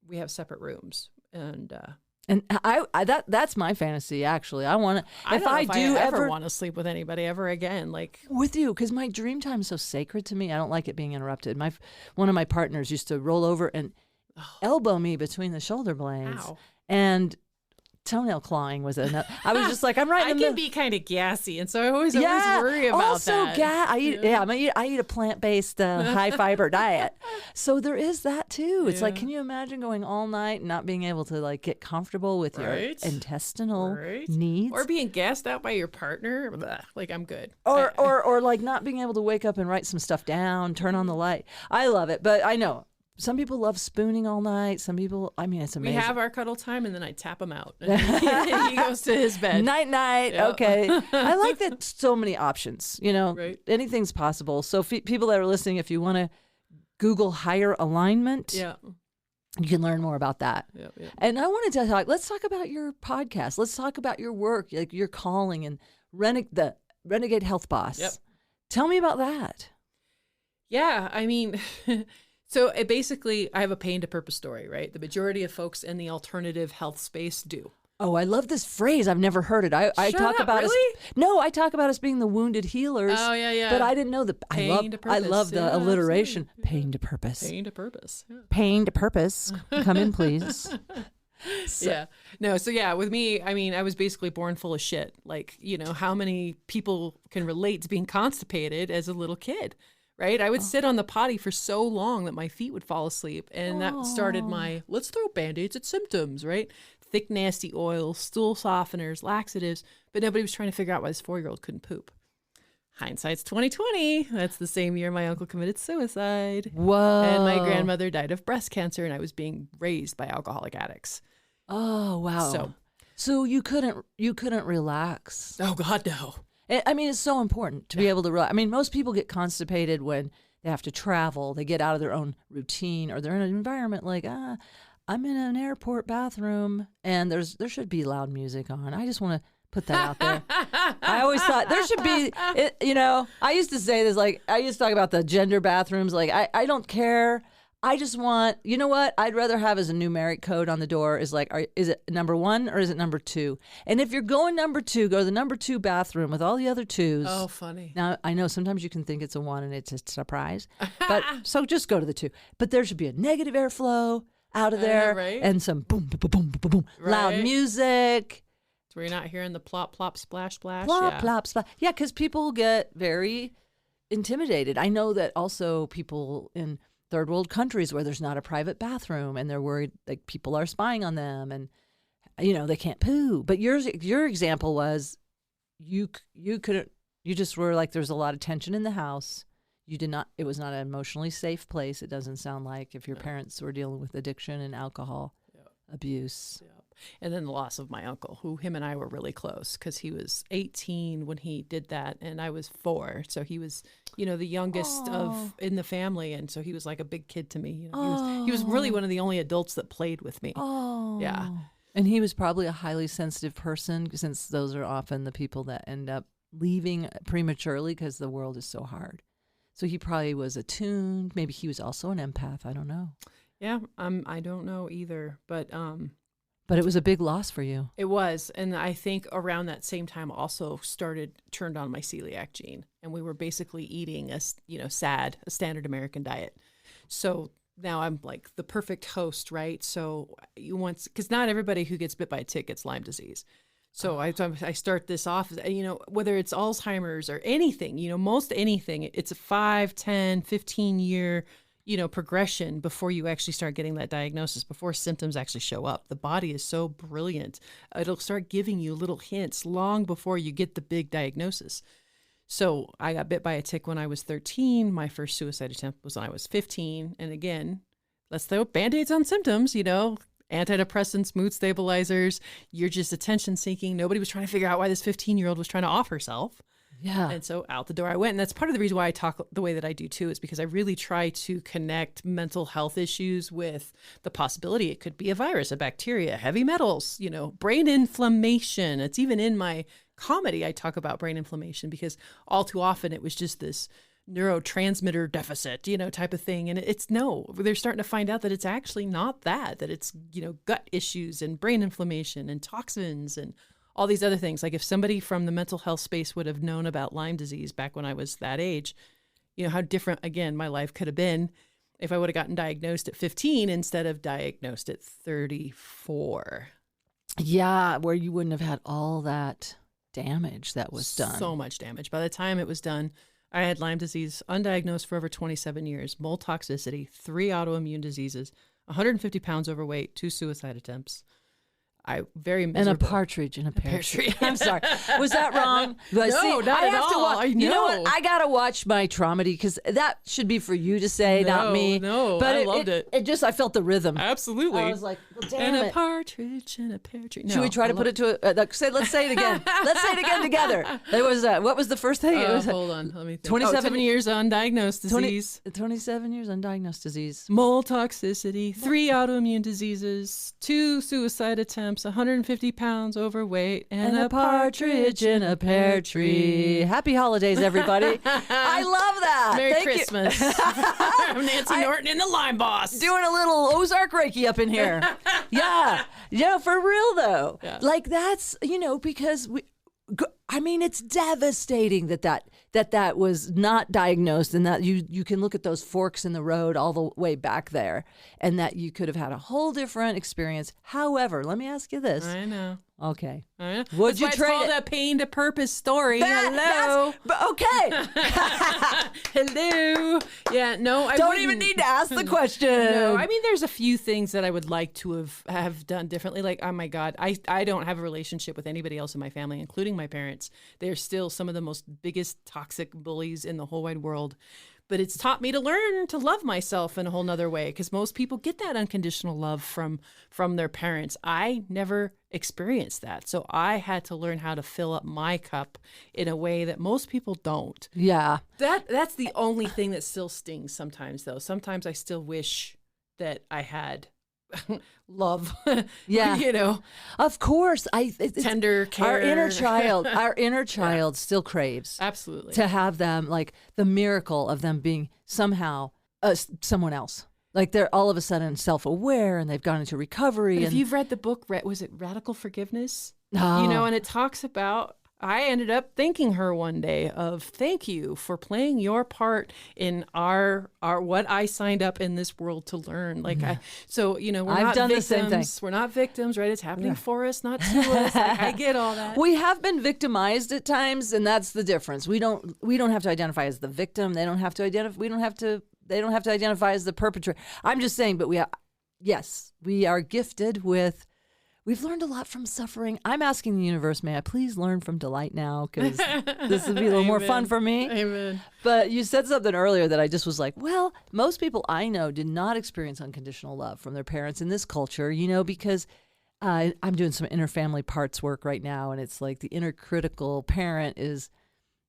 we have separate rooms, and that's my fantasy, actually. I want to, if I do ever want to sleep with anybody ever again, like with you, because my dream time is so sacred to me. I don't like it being interrupted. One of my partners used to roll over and elbow me between the shoulder blades. Ow. And toenail clawing was another. I was just like, I'm right in the I can be kind of gassy, and so I always worry about that. I eat a plant-based high-fiber diet. So there is that too. It's like, can you imagine going all night and not being able to like get comfortable with your intestinal needs? Or being gassed out by your partner? Blah, like, I'm good. Or like not being able to wake up and write some stuff down, turn on the light. I love it, but I know some people love spooning all night. Some people, I mean, it's amazing. We have our cuddle time, and then I tap him out. And he goes to his bed. Night. Yep. Okay. I like that so many options, anything's possible. So people that are listening, if you want to Google higher alignment, you can learn more about that. Yep. And I wanted to let's talk about your podcast. Let's talk about your work, like your calling and the Renegade Health Boss. Yep. Tell me about that. Yeah, I mean... So basically, I have a pain to purpose story, right? The majority of folks in the alternative health space do. Oh, I love this phrase. I've never heard it. I talk about I talk about us being the wounded healers. Oh, yeah. But I didn't know I love the alliteration. Absolutely. Pain to purpose. Pain to purpose. Yeah. Pain to purpose. Come in, please. With me, I mean, I was basically born full of shit. Like, how many people can relate to being constipated as a little kid? Right? I would sit on the potty for so long that my feet would fall asleep. And that started my, let's throw Band-Aids at symptoms, right? Thick, nasty oils, stool softeners, laxatives. But nobody was trying to figure out why this 4-year-old couldn't poop. Hindsight's 2020. That's the same year my uncle committed suicide. Whoa. And my grandmother died of breast cancer, and I was being raised by alcoholic addicts. Oh, wow. So you couldn't relax. Oh, God, no. I mean, it's so important to be able to relax. I mean, most people get constipated when they have to travel. They get out of their own routine, or they're in an environment like, I'm in an airport bathroom and there should be loud music on. I just want to put that out there. I always thought there should be, I used to say this, like, I used to talk about the gender bathrooms. Like, I don't care. I just want, you know what I'd rather have as a numeric code on the door is like, is it number 1 or is it number 2? And if you're going number 2, go to the number 2 bathroom with all the other 2s. Oh, funny. Now, I know sometimes you can think it's a 1 and it's a surprise, but so just go to the 2. But there should be a negative airflow out of there and some boom, boom, boom, boom, boom, loud music. So we're not hearing the plop, plop, splash, splash. Plop, plop, splash. Yeah, because people get very intimidated. I know that also people in third world countries where there's not a private bathroom and they're worried like people are spying on them and they can't poo. But your example was you just were like, there's a lot of tension in the house. It was not an emotionally safe place. It doesn't sound like, if your parents were dealing with addiction and alcohol. abuse. Yep. And then the loss of my uncle, who him and I were really close because he was 18 when he did that and I was 4. So he was, the youngest in the family. And so he was like a big kid to me. He was really one of the only adults that played with me. Oh. Yeah. And he was probably a highly sensitive person, since those are often the people that end up leaving prematurely because the world is so hard. So he probably was attuned. Maybe he was also an empath. I don't know. Yeah, I don't know either, but it was a big loss for you. It was, and I think around that same time also turned on my celiac gene, and we were basically eating a standard American diet. So now I'm like the perfect host, right? So because not everybody who gets bit by a tick gets Lyme disease. So I start this off, whether it's Alzheimer's or anything, most anything, it's a 5, 10, 15 year progression before you actually start getting that diagnosis, before symptoms actually show up. The body is so brilliant. It'll start giving you little hints long before you get the big diagnosis. So I got bit by a tick when I was 13. My first suicide attempt was when I was 15. And again, let's throw Band-Aids on symptoms, antidepressants, mood stabilizers. You're just attention seeking. Nobody was trying to figure out why this 15-year-old was trying to off herself. Yeah. And so out the door I went. And that's part of the reason why I talk the way that I do too, is because I really try to connect mental health issues with the possibility it could be a virus, a bacteria, heavy metals, brain inflammation. It's even in my comedy, I talk about brain inflammation because all too often it was just this neurotransmitter deficit, type of thing. And they're starting to find out that it's actually not that it's, gut issues and brain inflammation and toxins and all these other things. Like if somebody from the mental health space would have known about Lyme disease back when I was that age, how different, again, my life could have been if I would have gotten diagnosed at 15 instead of diagnosed at 34. Yeah, where you wouldn't have had all that damage that was done. So much damage. By the time it was done, I had Lyme disease undiagnosed for over 27 years, mold toxicity, 3 autoimmune diseases, 150 pounds overweight, 2 suicide attempts. Very miserable. And a partridge in a pear tree. I'm sorry. Was that wrong? But no, not at all. You know what? I got to watch my traumedy because that should be for you to say, not me. No, but I loved it. It just, I felt the rhythm. Absolutely. I was like, well, damn and it. a partridge in a pear tree. No, should we try to put it to let's say it again. Let's say it again together. There was what was the first thing? Hold on. Let me think. 27 years undiagnosed disease. 27 years undiagnosed disease. Mold toxicity, 3 autoimmune diseases, 2 suicide attempts, 150 pounds overweight, and a partridge in a pear tree. Happy holidays, everybody. I love that. Merry Thank Christmas. You. I'm Nancy Norton in the Lyme Boss. Doing a little Ozark Reiki up in here. Yeah. Yeah, for real, though. Yeah. Like, that's, because it's devastating that was not diagnosed, and that you can look at those forks in the road all the way back there, and that you could have had a whole different experience. However, let me ask you this. I know. Okay. Would you trade it? A pain to purpose story. Hello. Okay. Hello. Yeah. No. I don't even need to ask the question. No. There's a few things that I would like to have done differently. Like, oh my God, I don't have a relationship with anybody else in my family, including my parents. They're still some of the most biggest toxic bullies in the whole wide world. But it's taught me to learn to love myself in a whole nother way, because most people get that unconditional love from their parents. I never experienced that. So I had to learn how to fill up my cup in a way that most people don't. Yeah. That's the only thing that still stings sometimes, though. Sometimes I still wish that I had love. Yeah. Of course. Tender care. Our inner child still craves. Absolutely. To have them, like, the miracle of them being somehow someone else. Like, they're all of a sudden self-aware and they've gone into recovery. But if you've read the book, was it Radical Forgiveness? Oh. And it talks about, I ended up thanking her one day of, thank you for playing your part in our what I signed up in this world to learn. Like, we're I've not done victims. the same thing. We're not victims, right? It's happening for us, not to us. Like, I get all that. We have been victimized at times, and that's the difference. We don't have to identify as the victim. They don't have to identify. They don't have to identify as the perpetrator. I'm just saying, but we are gifted with we've learned a lot from suffering. I'm asking the universe, may I please learn from delight now? Because this would be a little more fun for me. Amen. But you said something earlier that I just was like, well, most people I know did not experience unconditional love from their parents in this culture, because I'm doing some inner family parts work right now. And it's like the inner critical parent is,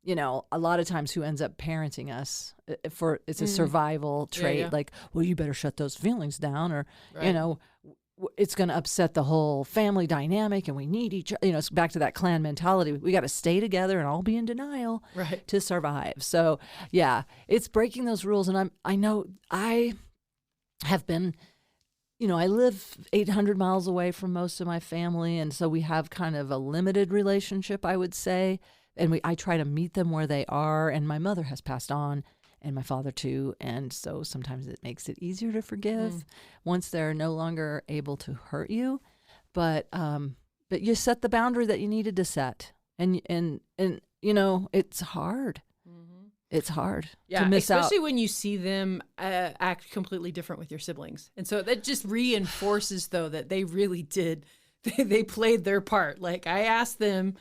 a lot of times who ends up parenting us it's a survival trait. Yeah. Like, well, you better shut those feelings down or, Right. it's going to upset the whole family dynamic and we need each other. It's back to that clan mentality. We got to stay together and all be in denial Right. to survive. So yeah, it's breaking those rules. And I know I have been, I live 800 miles away from most of my family. And so we have kind of a limited relationship, I would say. And I try to meet them where they are. And my mother has passed on and my father too. And so sometimes it makes it easier to forgive once they're no longer able to hurt you. But you set the boundary that you needed to set. And it's hard. It's hard to miss out. Especially when you see them act completely different with your siblings. And so that just reinforces, though, that they really did. They played their part. Like, I asked them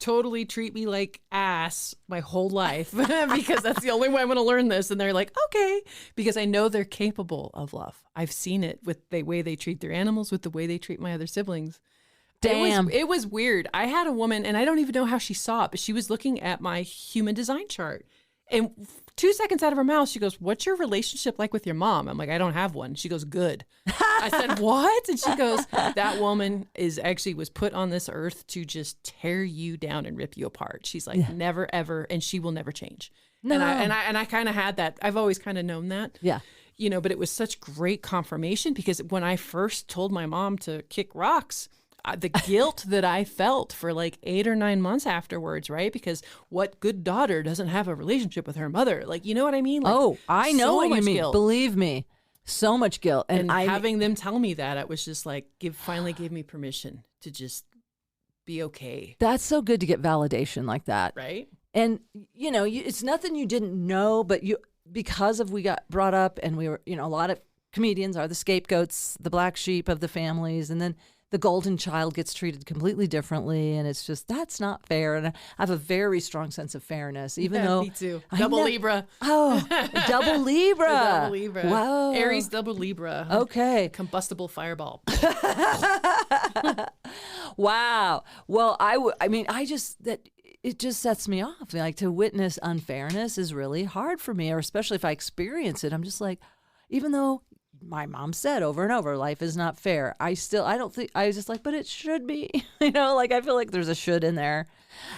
totally treat me like ass my whole life because that's the only way I'm going to learn this. And they're like, okay, because I know they're capable of love. I've seen it with the way they treat their animals, with the way they treat my other siblings. Damn. It was weird. I had a woman, and I don't even know how she saw it, but she was looking at my human design chart. And 2 seconds out of her mouth, she goes, what's your relationship like with your mom? I'm like, I don't have one. She goes, good. I said, what? And she goes, that woman was put on this earth to just tear you down and rip you apart. She's like, never, ever. And she will never change. No. And I kind of had that. I've always kind of known that. Yeah. But it was such great confirmation because when I first told my mom to kick rocks, the guilt that I felt for like 8 or 9 months afterwards, right? Because what good daughter doesn't have a relationship with her mother? Like, you know what I mean? Like, I know what you mean. Guilt. Believe me, so much guilt. And having them tell me that, it was just like, finally gave me permission to just be okay. That's so good to get validation like that. Right? And, it's nothing you didn't know, but because we got brought up and we were, a lot of comedians are the scapegoats, the black sheep of the families. And then the golden child gets treated completely differently. And it's just, that's not fair. And I have a very strong sense of fairness, even though. Me too. Double Libra. Oh, double Libra. Double Libra. Wow. Aries double Libra. Okay. Combustible fireball. Wow. Well, it just sets me off. Like, to witness unfairness is really hard for me, or especially if I experience it. I'm just like, even though my mom said over and over, life is not fair, I don't think, I was just like, but it should be, like, I feel like there's a should in there.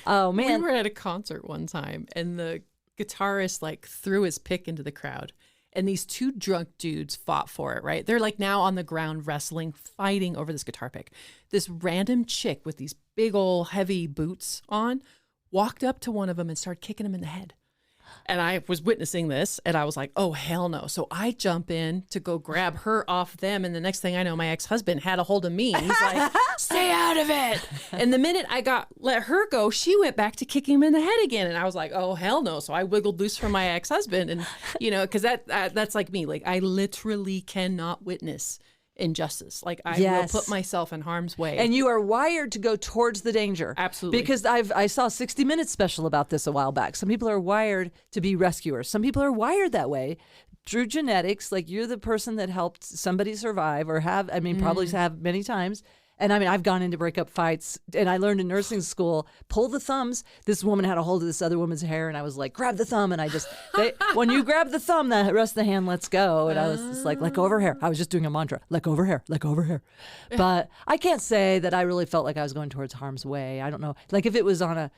Oh man. We were at a concert one time and the guitarist like threw his pick into the crowd and these 2 drunk dudes fought for it, right? They're like now on the ground wrestling, fighting over this guitar pick. This random chick with these big old heavy boots on walked up to one of them and started kicking him in the head. And I was witnessing this and I was like, oh, hell no. So I jump in to go grab her off them. And the next thing I know, my ex-husband had a hold of me. And he's like, stay out of it. And the minute I let her go, she went back to kicking him in the head again. And I was like, oh, hell no. So I wiggled loose from my ex-husband. And, because that's like me. Like, I literally cannot witness injustice. Like, I will put myself in harm's way. And you are wired to go towards the danger. Absolutely. Because I saw a 60 Minutes special about this a while back. Some people are wired to be rescuers. Some people are wired that way through genetics. Like, you're the person that helped somebody survive or probably have many times. And I've gone into breakup fights, and I learned in nursing school, pull the thumbs. This woman had a hold of this other woman's hair, and I was like, grab the thumb. And when you grab the thumb, the rest of the hand lets go. And I was just like, let go of her hair. I was just doing a mantra, let go of her hair, let go of her hair. But I can't say that I really felt like I was going towards harm's way. I don't know. Like, if it was on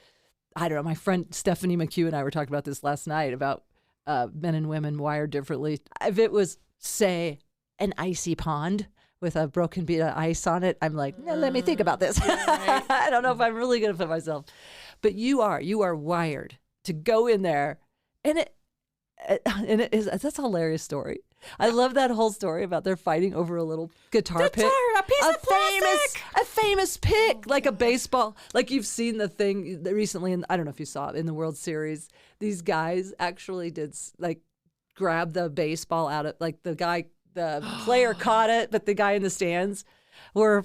my friend Stephanie McHugh and I were talking about this last night about men and women wired differently. If it was, say, an icy pond with a broken bead of ice on it, I'm like, no, let me think about this. Right. I don't know if I'm really going to put myself. But you are wired to go in there. And that's a hilarious story. I love that whole story about they're fighting over a little guitar pick. A piece of plastic. A famous pick, like a baseball. Like, you've seen the thing recently, I don't know if you saw it, in the World Series. These guys actually did, like, grab the baseball out of, like, the player caught it, but the guy in the stands were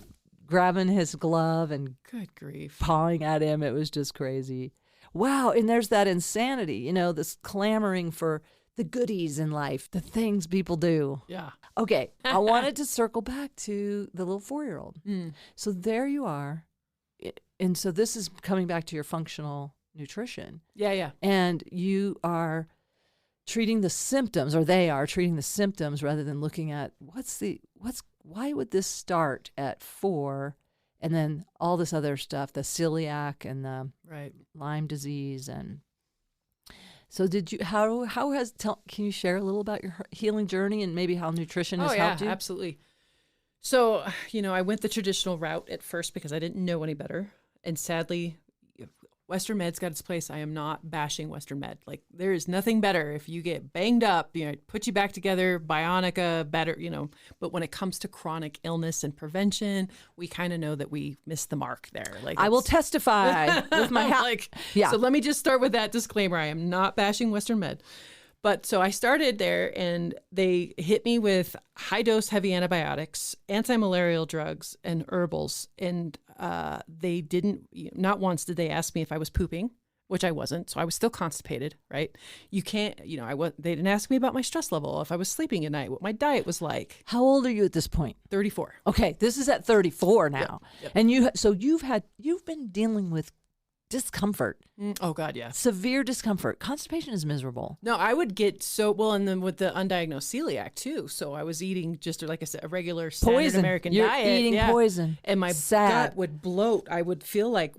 grabbing his glove and Good grief. pawing at him. It was just crazy. Wow. And there's that insanity, you know, this clamoring for the goodies in life, the things people do. Yeah. Okay. I wanted to circle back to the little 4-year-old. Mm. So there you are. And so this is coming back to your functional nutrition. Yeah, yeah. And you are treating the symptoms, or they are treating the symptoms rather than looking at why would this start at 4 and then all this other stuff, the celiac and the Lyme disease. And so can you share a little about your healing journey and maybe how nutrition has helped you? Absolutely. So, I went the traditional route at first because I didn't know any better. And sadly, Western med's got its place. I am not bashing Western med. Like, there is nothing better if you get banged up, put you back together, Bionica, better, But when it comes to chronic illness and prevention, we kind of know that we missed the mark there. Like, I will testify with my So let me just start with that disclaimer. I am not bashing Western med. But so I started there, and they hit me with high-dose heavy antibiotics, anti-malarial drugs, and herbals. And they didn't, not once did they ask me if I was pooping, which I wasn't. So I was still constipated, right? You can't, they didn't ask me about my stress level, if I was sleeping at night, what my diet was like. How old are you at this point? 34. Okay, this is at 34 now. Yep. And you've been dealing with discomfort. Oh God, yeah. Severe discomfort. Constipation is miserable. No, I would get and then with the undiagnosed celiac too. So I was eating just, like I said, a regular standard American diet. You're eating poison. And my gut would bloat. I would feel like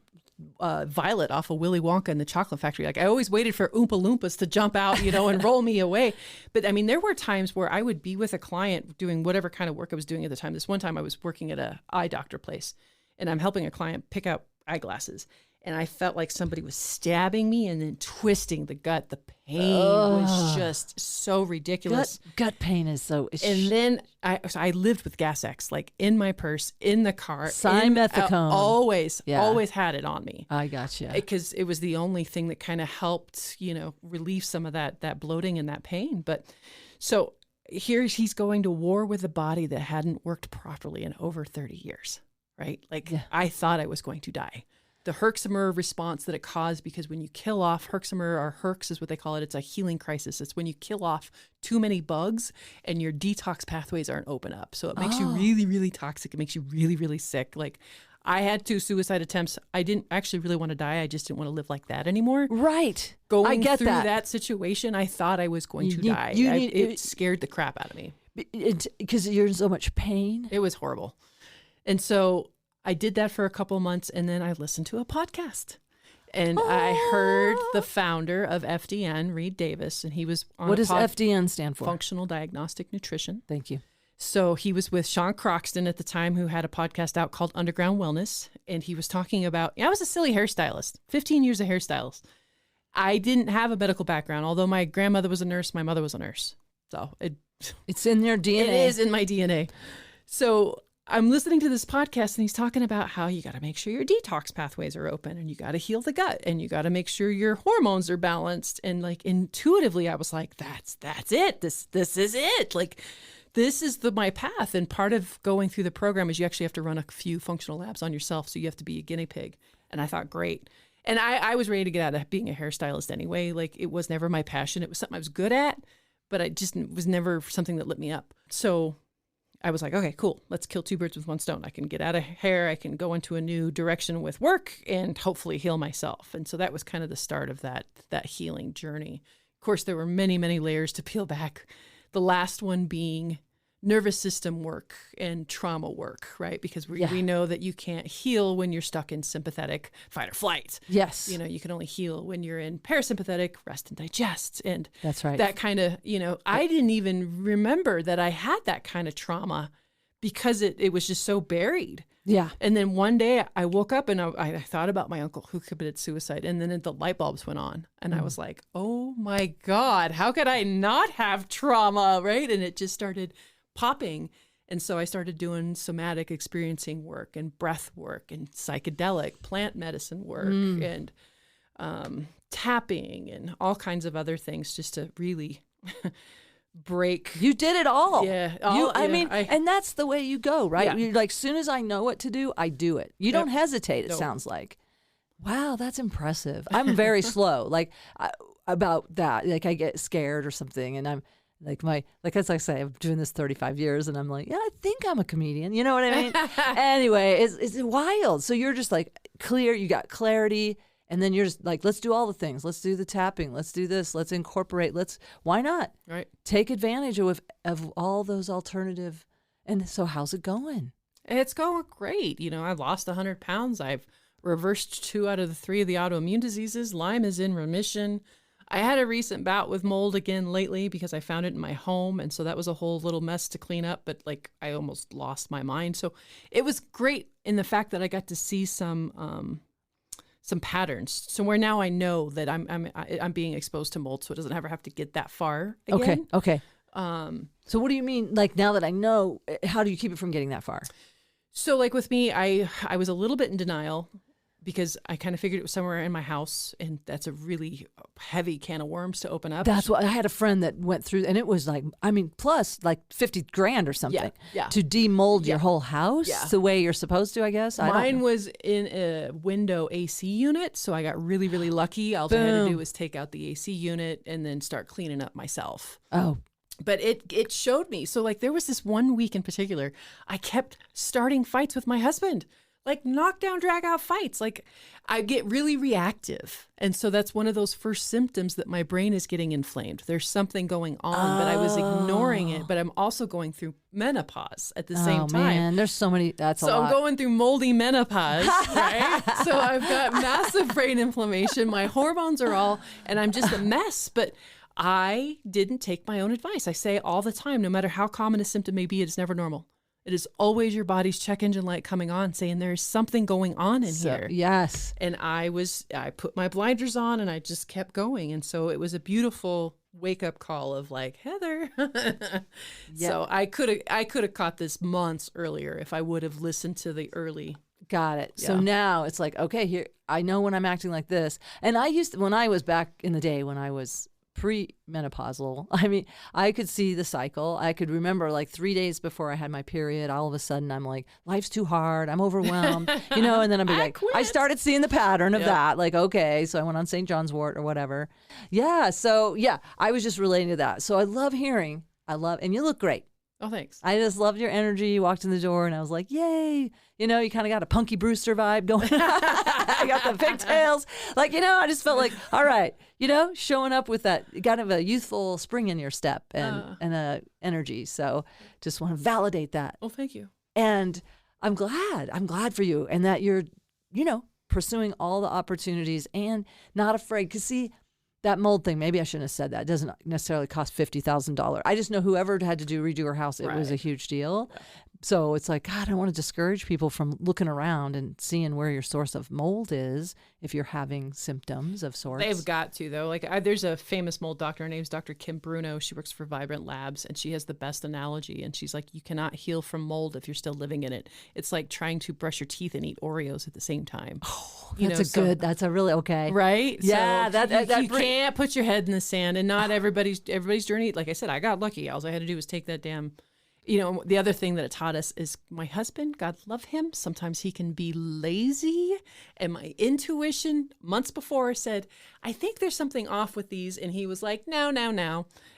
Violet off of Willy Wonka in the Chocolate Factory. Like, I always waited for Oompa Loompas to jump out, and roll me away. But I mean, there were times where I would be with a client doing whatever kind of work I was doing at the time. This one time I was working at a eye doctor place, and I'm helping a client pick out eyeglasses. And I felt like somebody was stabbing me and then twisting the gut. The pain was just so ridiculous. Gut pain is so... And then I lived with Gas X, like in my purse, in the car. Simethicone. Always had it on me. I gotcha. Because it was the only thing that kind of helped, relieve some of that bloating and that pain. But so here he's going to war with a body that hadn't worked properly in over 30 years, right? Like, I thought I was going to die. The Herxheimer response that it caused, because when you kill off Herxheimer, or Herx is what they call it, it's a healing crisis. It's when you kill off too many bugs and your detox pathways aren't open up. So it makes you really, really toxic. It makes you really, really sick. Like, I had 2 suicide attempts. I didn't actually really want to die. I just didn't want to live like that anymore. Right. Going through that situation, I thought I was going to die. It scared the crap out of me. Because you're in so much pain? It was horrible. And so I did that for a couple of months, and then I listened to a podcast, and I heard the founder of FDN, Reed Davis, and he was on. What does FDN stand for? Functional Diagnostic Nutrition. Thank you. So he was with Sean Croxton at the time, who had a podcast out called Underground Wellness, and he was talking about, I was a silly hairstylist, 15 years of hairstylist. I didn't have a medical background, although my grandmother was a nurse, my mother was a nurse. So it's in their DNA. It is in my DNA. So I'm listening to this podcast, and he's talking about how you got to make sure your detox pathways are open, and you got to heal the gut, and you got to make sure your hormones are balanced. And like, intuitively, I was like, that's it. This is it. Like, this is my path. And part of going through the program is you actually have to run a few functional labs on yourself. So you have to be a guinea pig. And I thought, great. And I was ready to get out of being a hairstylist anyway. Like, it was never my passion. It was something I was good at, but it was never something that lit me up. So I was like, okay, cool. Let's kill 2 birds with 1 stone. I can get out of hair. I can go into a new direction with work and hopefully heal myself. And so that was kind of the start of that healing journey. Of course, there were many, many layers to peel back. The last one being nervous system work and trauma work, right? Because we know that you can't heal when you're stuck in sympathetic fight or flight. Yes. You can only heal when you're in parasympathetic rest and digest. And that's right. That kind of, I didn't even remember that I had that kind of trauma because it was just so buried. Yeah. And then one day I woke up and I thought about my uncle who committed suicide, and then the light bulbs went on, and I was like, oh my God, how could I not have trauma, right? And it just started popping. And so I started doing somatic experiencing work and breath work and psychedelic plant medicine work and tapping and all kinds of other things just to really break. You did it all. Yeah. And that's the way you go, right? Yeah. You're like, soon as I know what to do, I do it. You don't hesitate, it sounds like. Wow, that's impressive. I'm very slow, about that. Like, I get scared or something, and I'm as I say, I'm doing this 35 years, and I'm like, yeah, I think I'm a comedian. You know what I mean? Anyway, it's wild. So you're just like clear. You got clarity. And then you're just like, let's do all the things. Let's do the tapping. Let's do this. Let's incorporate. Why not? Right. Take advantage of all those alternative. And so how's it going? It's going great. I lost 100 pounds. I've reversed 2 out of the 3 of the autoimmune diseases. Lyme is in remission. I had a recent bout with mold again lately because I found it in my home. And so that was a whole little mess to clean up. But I almost lost my mind. So it was great in the fact that I got to see some patterns. So where now I know that I'm being exposed to mold, so it doesn't ever have to get that far again. Okay. So what do you mean? Like, now that I know, how do you keep it from getting that far? So with me, I was a little bit in denial because I kind of figured it was somewhere in my house, and that's a really heavy can of worms to open up. That's what I had a friend that went through, and it was like, plus like 50 grand or something to demold your whole house the way you're supposed to, I guess. Mine was in a window AC unit, so I got really, really lucky. All I had to do was take out the AC unit and then start cleaning up myself. Oh. But it showed me. So there was this one week in particular, I kept starting fights with my husband. Knockdown, drag out fights. I get really reactive. And so that's one of those first symptoms that my brain is getting inflamed. There's something going on, but I was ignoring it. But I'm also going through menopause at the same time. Man, there's so many, that's a lot. So I'm going through moldy menopause, right? So I've got massive brain inflammation. My hormones are all, and I'm just a mess. But I didn't take my own advice. I say it all the time, no matter how common a symptom may be, it is never normal. It is always your body's check engine light coming on saying there's something going on in here. Yes. And I put my blinders on and I just kept going. And so it was a beautiful wake up call of Heather. So I could have caught this months earlier if I would have listened to the early. Got it. Yeah. So now it's like, okay, here, I know when I'm acting like this. And when I was back in the day when I was pre-menopausal, I could see the cycle. I could remember 3 days before I had my period, all of a sudden I'm like, life's too hard, I'm overwhelmed, and then I started seeing the pattern of that. Okay, so I went on St. John's wort or whatever. Yeah, so I was just relating to that. So I love hearing, and you look great. Oh, thanks. I just loved your energy. You walked in the door and I was like, yay. You kind of got a Punky Brewster vibe going. I got the pigtails. I just felt like, all right, showing up with that kind of a youthful spring in your step and a energy. So just want to validate that. Oh, thank you. And I'm glad for you, and that you're, pursuing all the opportunities and not afraid. Because see, that mold thing, maybe I shouldn't have said that. It doesn't necessarily cost $50,000. I just know whoever had to redo her house, it was a huge deal. Yeah. So it's like, God, I don't want to discourage people from looking around and seeing where your source of mold is if you're having symptoms of sorts. They've got to, though. There's a famous mold doctor. Her name's Dr. Kim Bruno. She works for Vibrant Labs, and she has the best analogy. And she's like, you cannot heal from mold if you're still living in it. It's like trying to brush your teeth and eat Oreos at the same time. Oh, that's a really okay. Right? Yeah. So you can't put your head in the sand, and not everybody's journey. Like I said, I got lucky. All I had to do was take that damn... the other thing that it taught us is my husband, God love him, sometimes he can be lazy. And my intuition months before said, I think there's something off with these. And he was like, no.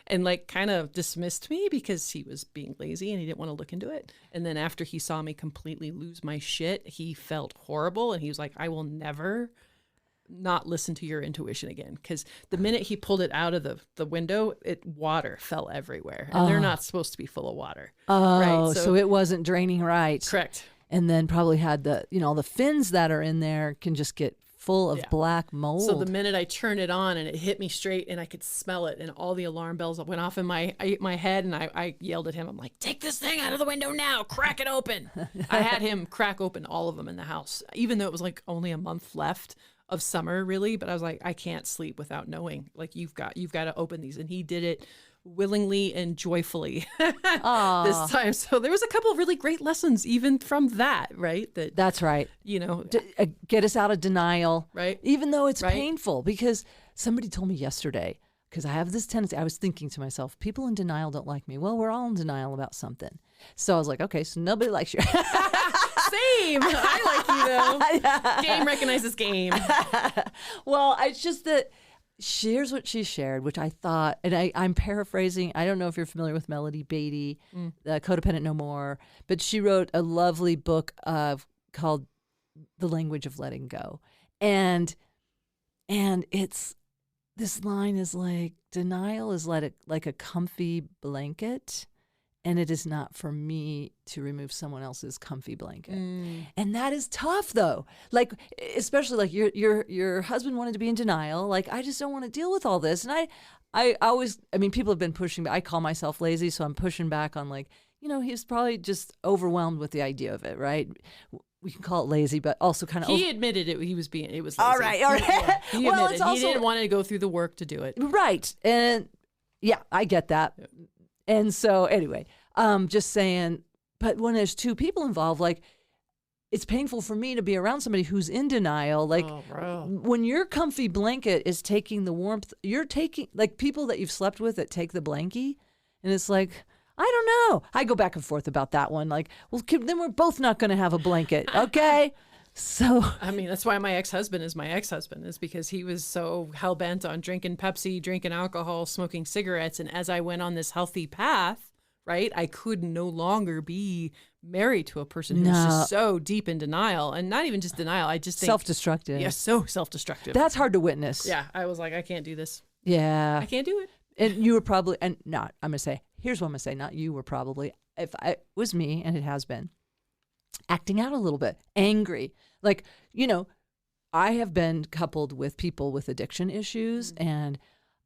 And kind of dismissed me because he was being lazy and he didn't want to look into it. And then after he saw me completely lose my shit, he felt horrible. And he was like, I will never not listen to your intuition again, because the minute he pulled it out of the window, water fell everywhere, and they're not supposed to be full of water. Right? So it wasn't draining right. Correct. And then probably had the the fins that are in there can just get full of black mold. So the minute I turned it on and it hit me straight and I could smell it, and all the alarm bells went off in my head, and I yelled at him. I'm like, take this thing out of the window now, crack it open. I had him crack open all of them in the house, even though it was only a month left of summer, really. But I was like, I can't sleep without knowing, you've got to open these. And he did it willingly and joyfully this time. So there was a couple of really great lessons even from that, right? That's right. Get us out of denial. Right. Even though it's painful, because somebody told me yesterday, because I have this tendency, I was thinking to myself, people in denial don't like me. Well, we're all in denial about something. So I was like, okay, so nobody likes you. Same. I like you, though. Yeah. Game recognizes game. Well, it's just that here's what she shared, which I thought, and I'm paraphrasing. I don't know if you're familiar with Melody Beatty, Codependent No More, but she wrote a lovely book called The Language of Letting Go. And it's, this line is like, denial is like a comfy blanket, and it is not for me to remove someone else's comfy blanket. And that is tough, though. Like, especially like your husband wanted to be in denial. Like, I just don't want to deal with all this. And I always, I mean, people have been pushing, I call myself lazy, so I'm pushing back on like, he's probably just overwhelmed with the idea of it, right? We can call it lazy, but also kind of. He admitted it. It was lazy. All right. He admitted he didn't want to go through the work to do it. Right. And yeah, I get that. Yep. And so anyway, just saying, but when there's two people involved, like, it's painful for me to be around somebody who's in denial. Like, when your comfy blanket is taking the warmth, you're taking, like, people that you've slept with that take the blankie, and it's like, I don't know. I go back and forth about that one. Like, well, then we're both not going to have a blanket, okay? So, I mean, that's why my ex-husband is my ex-husband, is because he was so hell-bent on drinking Pepsi, drinking alcohol, smoking cigarettes. And as I went on this healthy path, right, I could no longer be married to a person who's just so deep in denial. And not even just denial. I just think self-destructive. Yeah, so self-destructive. That's hard to witness. Yeah, I was like, I can't do this. Yeah. I can't do it. And you were probably, and not, I'm going to say, here's what I'm going to say, not you were probably, if it was me, and it has been, acting out a little bit, angry. Like, I have been coupled with people with addiction issues, and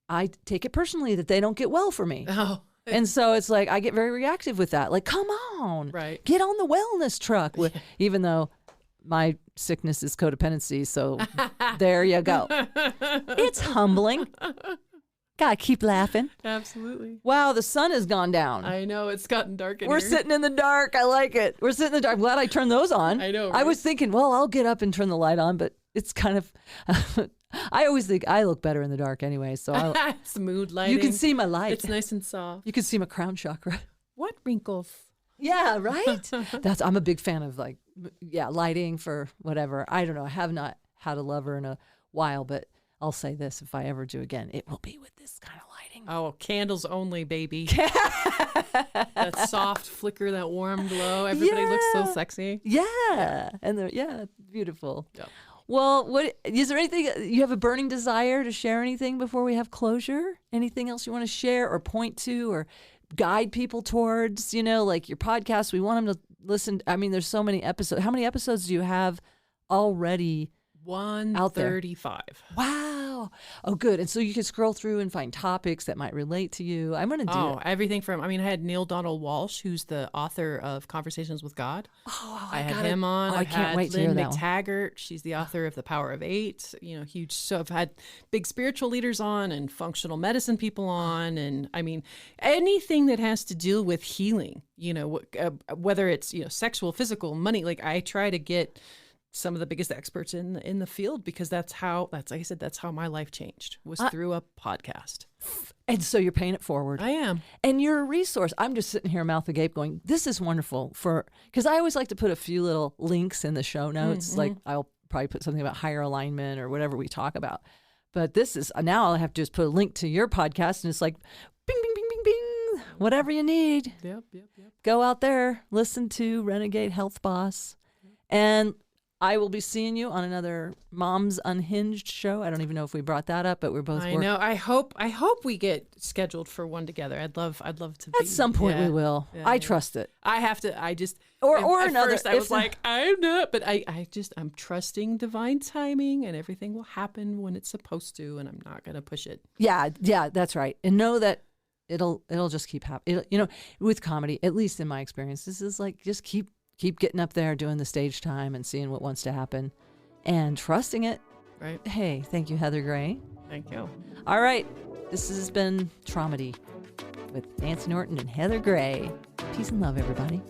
I take it personally that they don't get well for me. Oh. And so it's like, I get very reactive with that. Like, come on, right? Get on the wellness truck. Even though my sickness is codependency, so there you go. It's humbling. Gotta keep laughing. Absolutely. Wow, the sun has gone down. I know, it's gotten dark in We're here. sitting in the dark. I like it. We're sitting in the dark. I'm glad I turned those on. I know, right? I was thinking, well, I'll get up and turn the light on, but it's kind of, I always think I look better in the dark anyway. So it's mood lighting. You can see my light. It's nice and soft. You can see my crown chakra. What wrinkles? Yeah, right? I'm a big fan of lighting for whatever. I don't know. I have not had a lover in a while, but I'll say this, if I ever do again, it will be with this kind of lighting. Oh, candles only, baby. That soft flicker, that warm glow. Everybody looks so sexy. Yeah. And beautiful. Yep. Well, what is there anything, you have a burning desire to share anything before we have closure? Anything else you want to share or point to or guide people towards, like your podcast? We want them to listen. I mean, there's so many episodes. How many episodes do you have already? 135. Wow. Oh, good. And so you can scroll through and find topics that might relate to you. I'm going to do everything from, I had Neil Donald Walsh, who's the author of Conversations with God. Oh, I had him on. I can't wait to hear that one. McTaggart. She's the author of The Power of Eight. Huge. So I've had big spiritual leaders on and functional medicine people on. And anything that has to deal with healing, whether it's, sexual, physical, money, like I try to get some of the biggest experts in the field, because that's how my life changed, was through a podcast. And so you're paying it forward. I am. And you're a resource. I'm just sitting here mouth agape going, this is wonderful, because I always like to put a few little links in the show notes. Mm-hmm. Like I'll probably put something about higher alignment or whatever we talk about. But this is, now I'll have to just put a link to your podcast, and it's like, bing, bing, bing, bing, bing, whatever you need. Yep. Go out there, listen to Renegade Health Boss. And I will be seeing you on another Moms Unhinged show. I don't even know if we brought that up, but we're both. I know. I hope we get scheduled for one together. I'd love to. At some point we will. Yeah, I trust it. I have to. I just or at another. First I was like, I'm not, but I'm trusting divine timing, and everything will happen when it's supposed to, and I'm not gonna push it. Yeah, that's right. And know that it'll just keep happening. With comedy, at least in my experience, this is like just keep getting up there, doing the stage time and seeing what wants to happen and trusting it. Right. Hey, thank you, Heather Gray. Thank you. All right. This has been Traumedy with Nancy Norton and Heather Gray. Peace and love, everybody.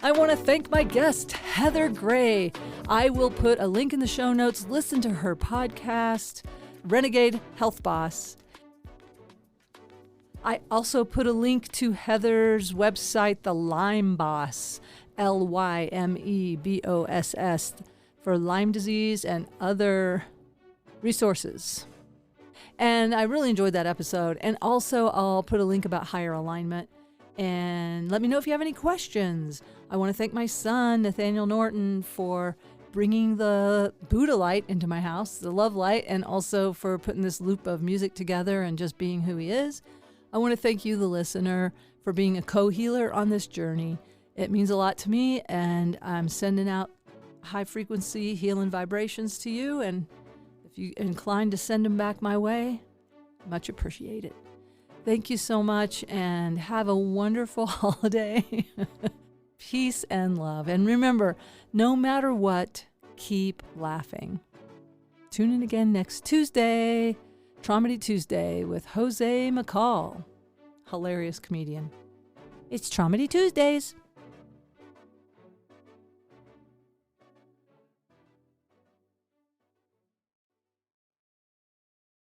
I want to thank my guest, Heather Gray. I will put a link in the show notes. Listen to her podcast, Renegade Health Boss. I also put a link to Heather's website, the Lyme Boss, LYMEBOSS, for Lyme disease and other resources. And I really enjoyed that episode. And also, I'll put a link about higher alignment. And let me know if you have any questions. I want to thank my son, Nathaniel Norton, for bringing the Buddha light into my house, the love light, and also for putting this loop of music together and just being who he is. I want to thank you, the listener, for being a co-healer on this journey. It means a lot to me, and I'm sending out high-frequency healing vibrations to you, and if you're inclined to send them back my way, much appreciated. Thank you so much, and have a wonderful holiday. Peace and love. And remember, no matter what, keep laughing. Tune in again next Tuesday, Traumedy Tuesday with Jose McCall, hilarious comedian. It's Traumedy Tuesdays.